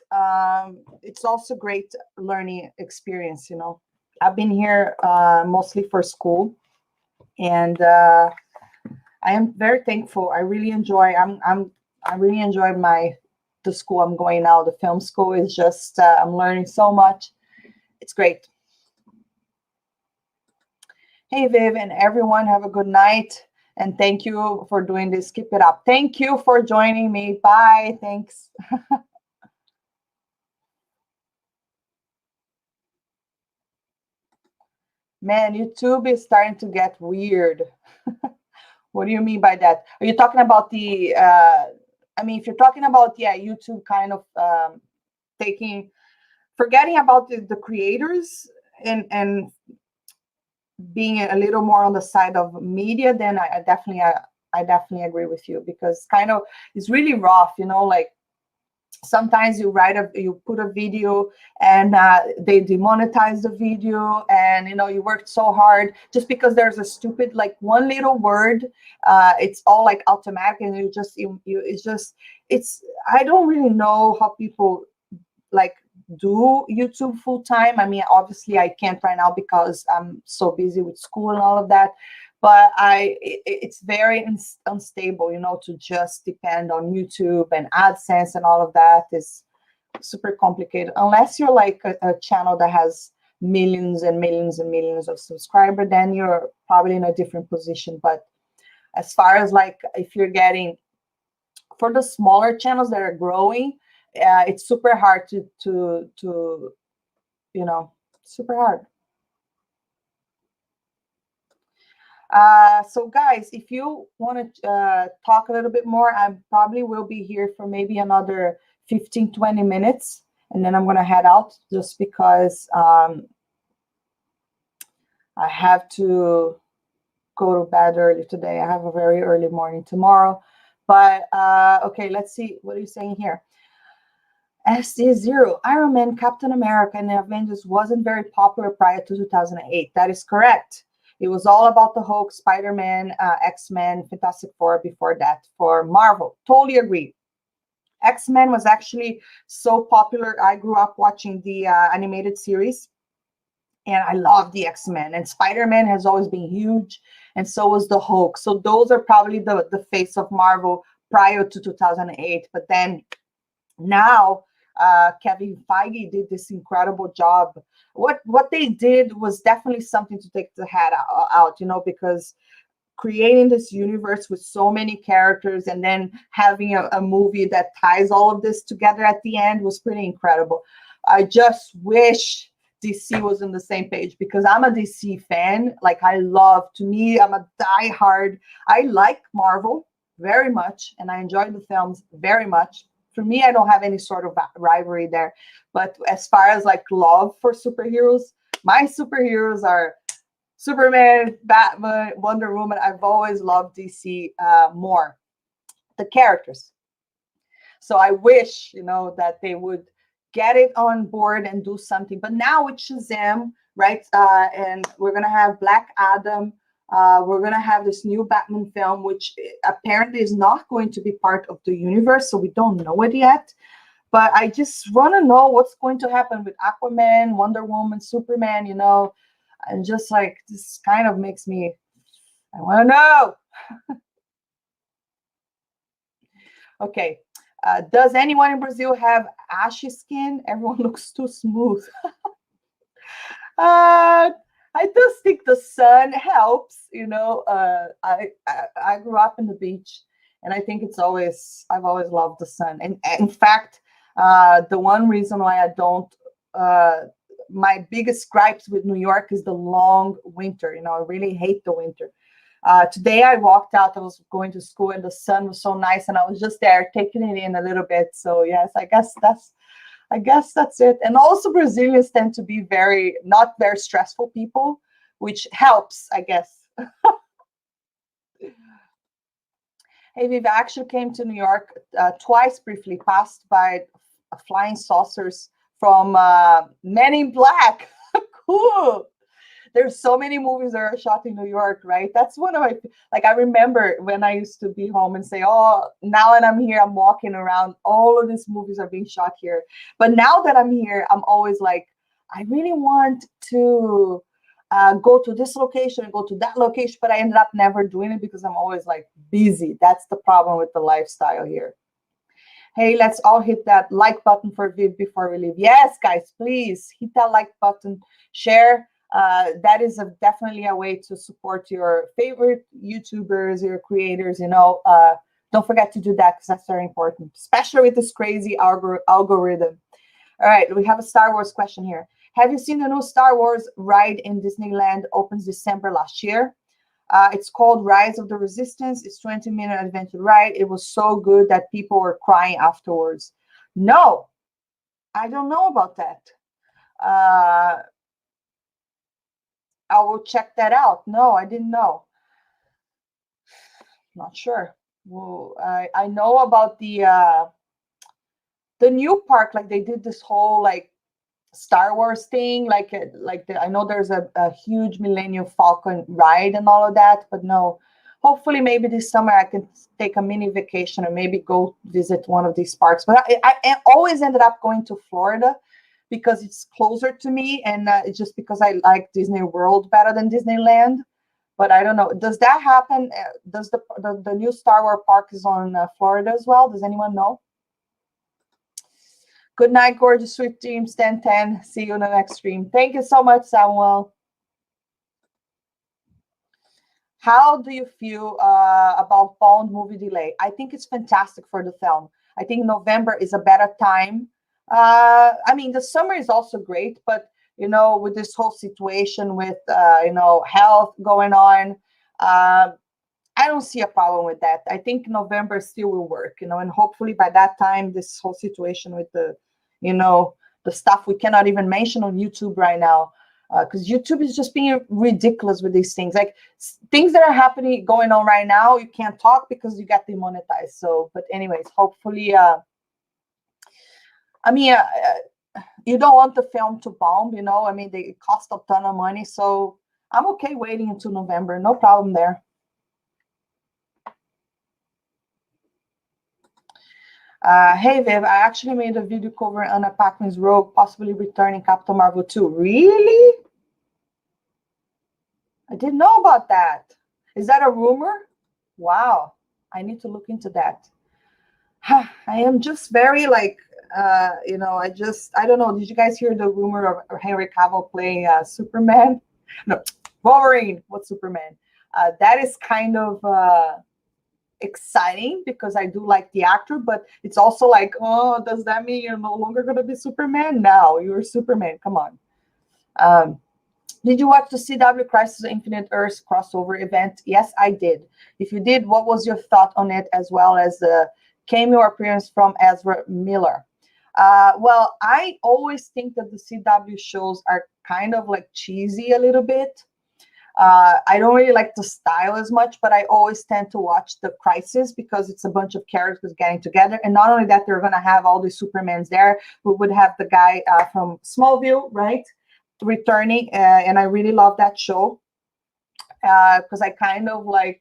it's also great learning experience. I've been here mostly for school, and I am very thankful. I really enjoy the school I'm going now. The film school is just, I'm learning so much. It's great. Hey, Viv, and everyone, have a good night. And thank you for doing this. Keep it up. Thank you for joining me. Bye. Thanks. Man, YouTube is starting to get weird. What do you mean by that? Are you talking about the? I mean, if you're talking about, yeah, YouTube kind of taking, forgetting about the creators and being a little more on the side of media, then I definitely agree with you, because kind of it's really rough, you know, like sometimes you put a video and they demonetize the video, and you know you worked so hard just because there's a stupid like one little word. It's all like automatic, and it's just it's I don't really know how people like do YouTube full time. I mean, obviously I can't right now because I'm so busy with school and all of that. But it's very unstable, you know, to just depend on YouTube and AdSense and all of that is super complicated. Unless you're like a channel that has millions and millions and millions of subscribers, then you're probably in a different position. But as far as like if you're getting for the smaller channels that are growing, it's super hard to you know, super hard. So guys, if you want to talk a little bit more, I probably will be here for maybe another 15-20 minutes, and then I'm going to head out just because I have to go to bed early today. I have a very early morning tomorrow. But okay, let's see. What are you saying here? SD0, Iron Man, Captain America, and the Avengers wasn't very popular prior to 2008. That is correct. It was all about the Hulk, Spider-Man, X-Men, Fantastic Four before that for Marvel. Totally agree. X-Men was actually so popular. I grew up watching the animated series, and I love the X-Men. And Spider-Man has always been huge, and so was the Hulk. So those are probably the face of Marvel prior to 2008. But then now, Kevin Feige did this incredible job. What they did was definitely something to take the hat out, you know, because creating this universe with so many characters and then having a movie that ties all of this together at the end was pretty incredible. I just wish DC was on the same page, because I'm a DC fan. Like to me, I'm a diehard. I like Marvel very much, and I enjoy the films very much. For me, I don't have any sort of rivalry there. But as far as like love for superheroes, my superheroes are Superman, Batman, Wonder Woman. I've always loved DC more, the characters. So I wish, you know, that they would get it on board and do something. But now with Shazam, right? And we're gonna have Black Adam. We're gonna have this new Batman film, which apparently is not going to be part of the universe, so we don't know it yet. But I just want to know what's going to happen with Aquaman, Wonder Woman, Superman, you know, and just like this kind of makes me, I want to know. Okay. Does anyone in Brazil have ashy skin? Everyone looks too smooth. I just think the sun helps. You know, I grew up in the beach, and I think I've always loved the sun. And in fact, the one reason why I don't, my biggest gripes with New York is the long winter. You know, I really hate the winter. Today I walked out, I was going to school, and the sun was so nice, and I was just there taking it in a little bit. So yes, I guess that's it. And also Brazilians tend to be not very stressful people, which helps, I guess. Hey, Viv, I actually came to New York twice briefly, passed by flying saucers from Men in Black. Cool. There's so many movies that are shot in New York, right? That's one of my, like, I remember when I used to be home and say, oh, now that I'm here, I'm walking around, all of these movies are being shot here. But now that I'm here, I'm always like, I really want to go to this location and go to that location, but I ended up never doing it because I'm always like busy. That's the problem with the lifestyle here. Hey, let's all hit that like button for Viv before we leave. Yes, guys, please hit that like button, share. That is definitely a way to support your favorite YouTubers, your creators, you know. Don't forget to do that, because that's very important, especially with this crazy algorithm. All right, we have a Star Wars question here. Have you seen the new Star Wars ride in Disneyland? Opens December last year. It's called Rise of the Resistance. It's 20-minute adventure ride. It was so good that people were crying afterwards. No, I don't know about that. I will check that out. No, I didn't know. Not sure. Well, I know about the new park. Like they did this whole like Star Wars thing. Like I know there's a huge Millennium Falcon ride and all of that. But no, hopefully maybe this summer I can take a mini vacation and maybe go visit one of these parks. But I always ended up going to Florida because it's closer to me, and it's just because I like Disney World better than Disneyland. But I don't know. Does that happen? Does the new Star Wars park is on Florida as well? Does anyone know? Good night, gorgeous, sweet dreams, 1010. See you in the next stream. Thank you so much, Samuel. How do you feel about Bond movie delay? I think it's fantastic for the film. I think November is a better time. I mean, the summer is also great, but with this whole situation with health going on, I don't see a problem with that. I think November still will work, and hopefully by that time, this whole situation with the stuff we cannot even mention on YouTube right now, because YouTube is just being ridiculous with these things. Like things that are going on right now, you can't talk because you get demonetized. So, but anyways, hopefully, I mean, you don't want the film to bomb, I mean, they cost a ton of money. So I'm okay waiting until November. No problem there. Hey, Viv, I actually made a video covering Anna Paquin's Rogue, possibly returning Captain Marvel 2. Really? I didn't know about that. Is that a rumor? Wow. I need to look into that. I am just very like, I don't know. Did you guys hear the rumor of Henry Cavill playing Superman? No, Wolverine. What's Superman? That is kind of exciting because I do like the actor, but it's also like, oh, does that mean you're no longer going to be Superman? No, you're Superman. Come on. Did you watch the CW Crisis of Infinite Earths crossover event? Yes, I did. If you did, what was your thought on it, as well as the cameo appearance from Ezra Miller? Well, I always think that the CW shows are kind of like cheesy a little bit. I don't really like the style as much, but I always tend to watch the Crisis because it's a bunch of characters getting together. And not only that, they're going to have all the Supermans there. We would have the guy from Smallville, right, returning. And I really love that show because I kind of like...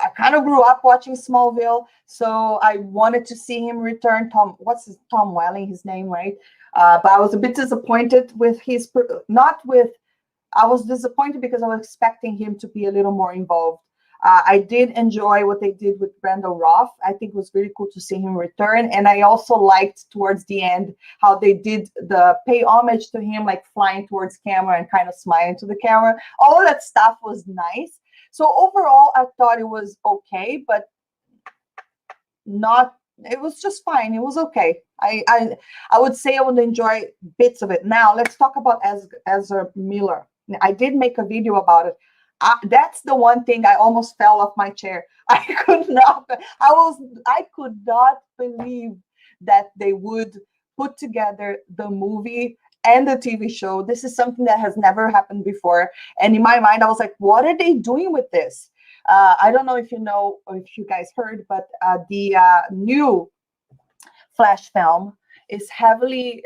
I kind of grew up watching Smallville, so I wanted to see him return. Tom Welling, his name, right? But I was a bit disappointed with I was disappointed because I was expecting him to be a little more involved. I did enjoy what they did with Brandon Roth. I think it was really cool to see him return. And I also liked towards the end how they did the pay homage to him, like flying towards camera and kind of smiling to the camera. All of that stuff was nice. So overall, I thought it was okay, but it was just fine. It was okay. I would say I would enjoy bits of it. Now, let's talk about Ezra Miller. I did make a video about it. That's the one thing I almost fell off my chair. I could not believe that they would put together the movie and the TV show. This is something that has never happened before. And in my mind, I was like, what are they doing with this? I don't know if you know or if you guys heard, but the new Flash film is heavily,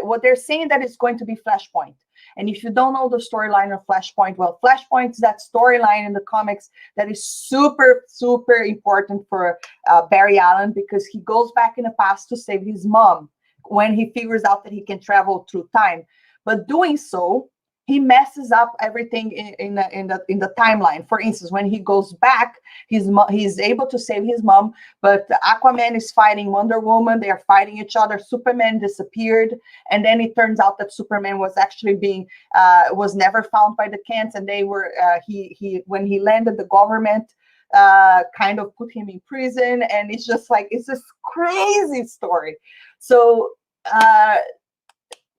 what they're saying that it's going to be Flashpoint. And if you don't know the storyline of Flashpoint, well, Flashpoint is that storyline in the comics that is super, super important for Barry Allen, because he goes back in the past to save his mom when he figures out that he can travel through time. But doing so, he messes up everything in the timeline. For instance, when he goes back, he's able to save his mom, but Aquaman is fighting Wonder Woman. They are fighting each other. Superman disappeared, and then it turns out that Superman was actually was never found by the Kents, and they were when he landed, the government kind of put him in prison, and it's just like, it's this crazy story. So uh,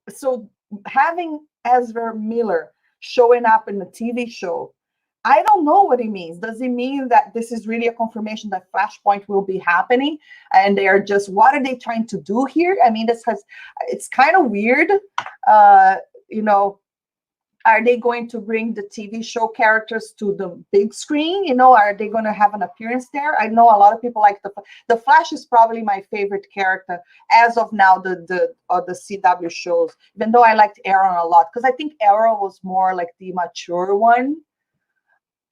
so having Ezra Miller showing up in the TV show, I don't know what it means. Does it mean that this is really a confirmation that Flashpoint will be happening, and they are just, what are they trying to do here? I mean, it's kind of weird. Uh, you know, are they going to bring the TV show characters to the big screen? You know, are they going to have an appearance there? I know a lot of people like the Flash is probably my favorite character as of now. The CW shows, even though I liked Arrow a lot, because I think Arrow was more like the mature one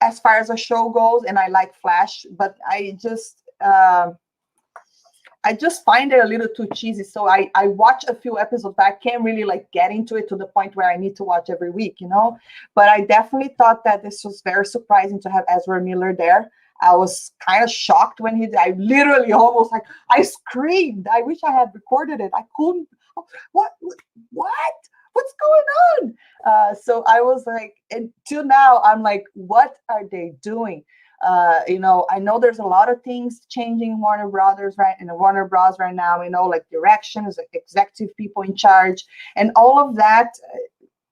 as far as a show goes, and I like Flash, but I just find it a little too cheesy. So I watch a few episodes, but I can't really like get into it to the point where I need to watch every week, you know? But I definitely thought that this was very surprising to have Ezra Miller there. I was kind of shocked when I literally almost like, I screamed. I wish I had recorded it. I couldn't. What? What's going on? So I was like, until now, I'm like, what are they doing? You know, I know there's a lot of things changing in Warner Brothers Warner Bros right now, you know, like directions, like executive people in charge, and all of that.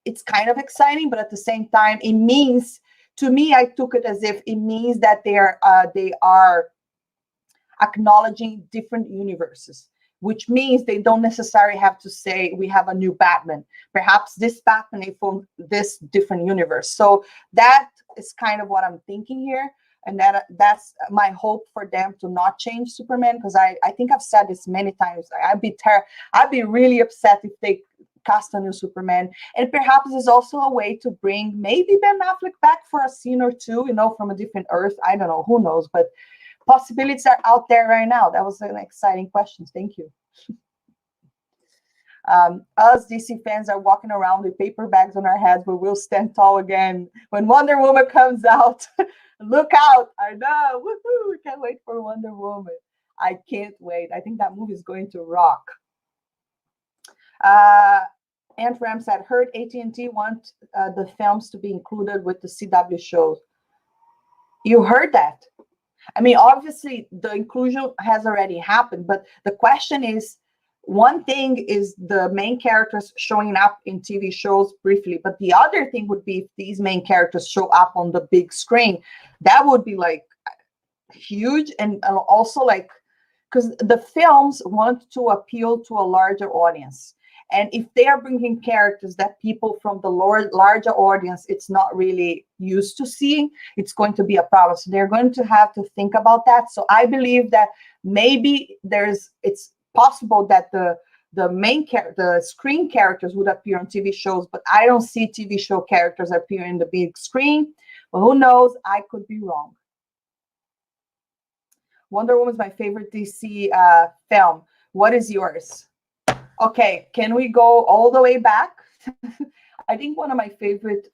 It's kind of exciting, but at the same time, it means, to me, I took it as if it means that they are acknowledging different universes, which means they don't necessarily have to say we have a new Batman. Perhaps this Batman is from this different universe. So that is kind of what I'm thinking here. And that's my hope for them to not change Superman, because I think I've said this many times. I'd be really upset if they cast a new Superman. And perhaps it's also a way to bring maybe Ben Affleck back for a scene or two, you know, from a different Earth. I don't know, who knows, but possibilities are out there right now. That was an exciting question. Thank you. Us DC fans are walking around with paper bags on our heads, but we'll stand tall again when Wonder Woman comes out. Look out! I know. Woohoo! We can't wait for Wonder Woman. I can't wait. I think that movie is going to rock. Aunt Ram said, heard AT&T want the films to be included with the CW shows. You heard that? I mean, obviously, the inclusion has already happened, but the question is, one thing is the main characters showing up in TV shows briefly, but the other thing would be if these main characters show up on the big screen. That would be like huge, and also like, because the films want to appeal to a larger audience. And if they are bringing characters that people from the larger audience, it's not really used to seeing, it's going to be a problem. So they're going to have to think about that. So I believe that maybe it's possible that the screen characters would appear on TV shows, but I don't see TV show characters appearing on the big screen. But who knows? I could be wrong. Wonder Woman is my favorite DC film. What is yours? Okay, can we go all the way back? I think one of my favorite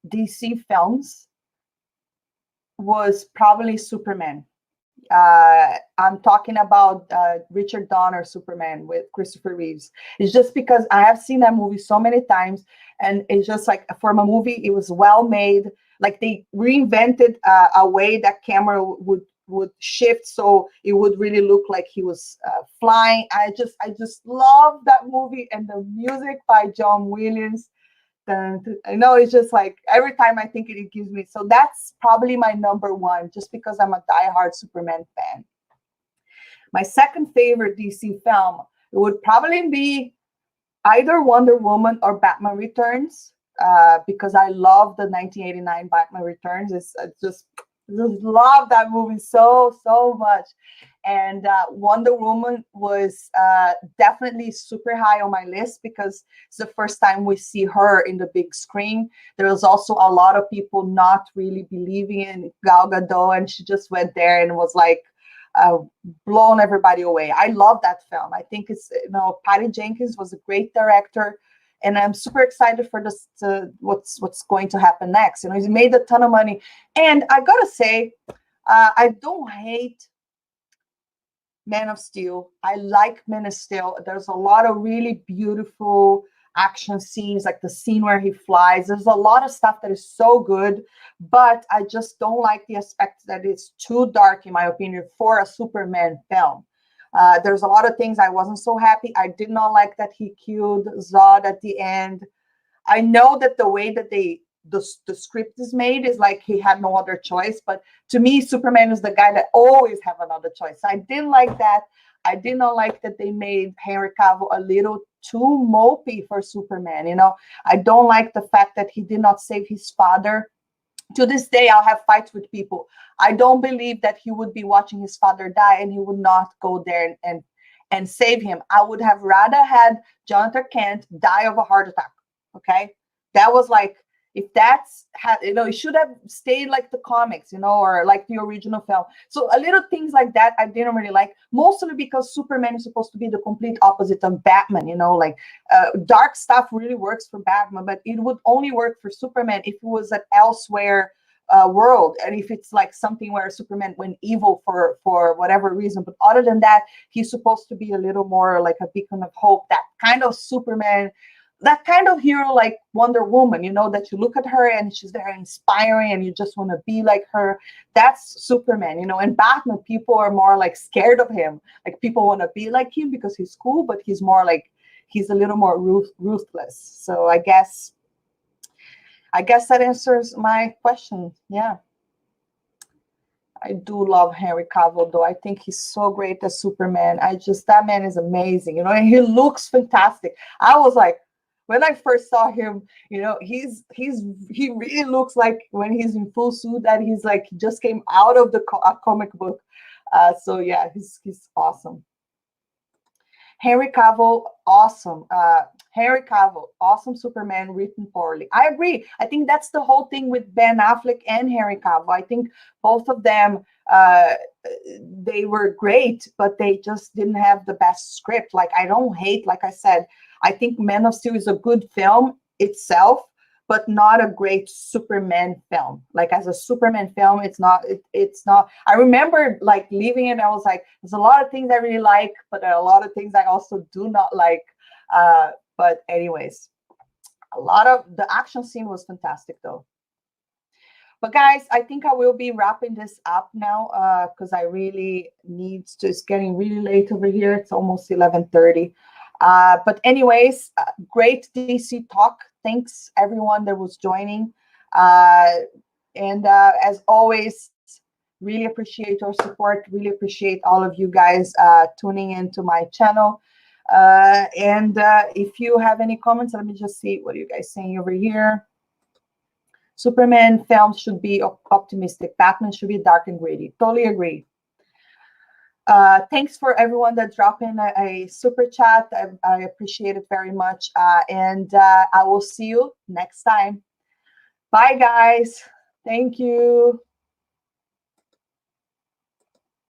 DC films was probably Superman. I'm talking about Richard Donner Superman with Christopher Reeves. It's just because I have seen that movie so many times, and it's just like, from a movie, it was well made. Like, they reinvented a way that camera would shift, so it would really look like he was flying. I just love that movie, and the music by John Williams. I know, it's just like every time I think it gives me. So that's probably my number one, just because I'm a diehard Superman fan. My second favorite DC film, it would probably be either Wonder Woman or Batman Returns, because I love the 1989 Batman Returns. It's just love that movie so much. And Wonder Woman was definitely super high on my list, because it's the first time we see her in the big screen. There was also a lot of people not really believing in Gal Gadot, and she just went there and was like blown everybody away. I love that film. I think it's, Patty Jenkins was a great director, and I'm super excited for this what's going to happen next. He's made a ton of money, and I gotta say, I don't hate Man of Steel. I like Man of Steel. There's a lot of really beautiful action scenes, like the scene where he flies. There's a lot of stuff that is so good, but I just don't like the aspect that it's too dark, in my opinion, for a Superman film. There's a lot of things I wasn't so happy. I did not like that he killed Zod at the end. I know that the way that the script is made is like he had no other choice, but to me, Superman is the guy that always have another choice. I didn't like that. I did not like that they made Henry Cavill a little too mopey for Superman. I don't like the fact that he did not save his father. To this day, I'll have fights with people. I don't believe that he would be watching his father die and he would not go there and save him. I would have rather had Jonathan Kent die of a heart attack. Okay, that was like, if that's it should have stayed like the comics, or like the original film. So a little things like that I didn't really like, mostly because Superman is supposed to be the complete opposite of Batman. Like dark stuff really works for Batman, but it would only work for Superman if it was an elsewhere world, and if it's like something where Superman went evil for whatever reason. But other than that, he's supposed to be a little more like a beacon of hope, that kind of Superman, that kind of hero, like Wonder Woman, that you look at her and she's very inspiring and you just want to be like her. That's Superman, and Batman, people are more like scared of him. Like people want to be like him because he's cool, but he's more like, he's a little more ruthless. So I guess that answers my question. Yeah. I do love Henry Cavill, though. I think he's so great as Superman. That man is amazing, and he looks fantastic. I was like, when I first saw him, he really looks like, when he's in full suit, that he's like, he just came out of the comic book. So yeah, he's awesome. Henry Cavill, awesome. Henry Cavill, awesome Superman, written poorly. I agree. I think that's the whole thing with Ben Affleck and Henry Cavill. I think both of them, they were great, but they just didn't have the best script. Like, I don't hate, like I said, I think Man of Steel is a good film itself, but not a great Superman film. Like, as a Superman film, it's not. I remember like leaving it, and I was like, there's a lot of things I really like, but there are a lot of things I also do not like. But anyways, a lot of the action scene was fantastic, though. But guys, I think I will be wrapping this up now because I really need to. It's getting really late over here. It's almost 11:30. But anyways, great DC talk. Thanks everyone that was joining. And as always, really appreciate your support. Really appreciate all of you guys tuning into my channel. And if you have any comments, let me just see what you guys saying over here. Superman films should be optimistic. Batman should be dark and gritty. Totally agree. Thanks for everyone that dropped in a super chat. I appreciate it very much. And I will see you next time. Bye, guys. Thank you.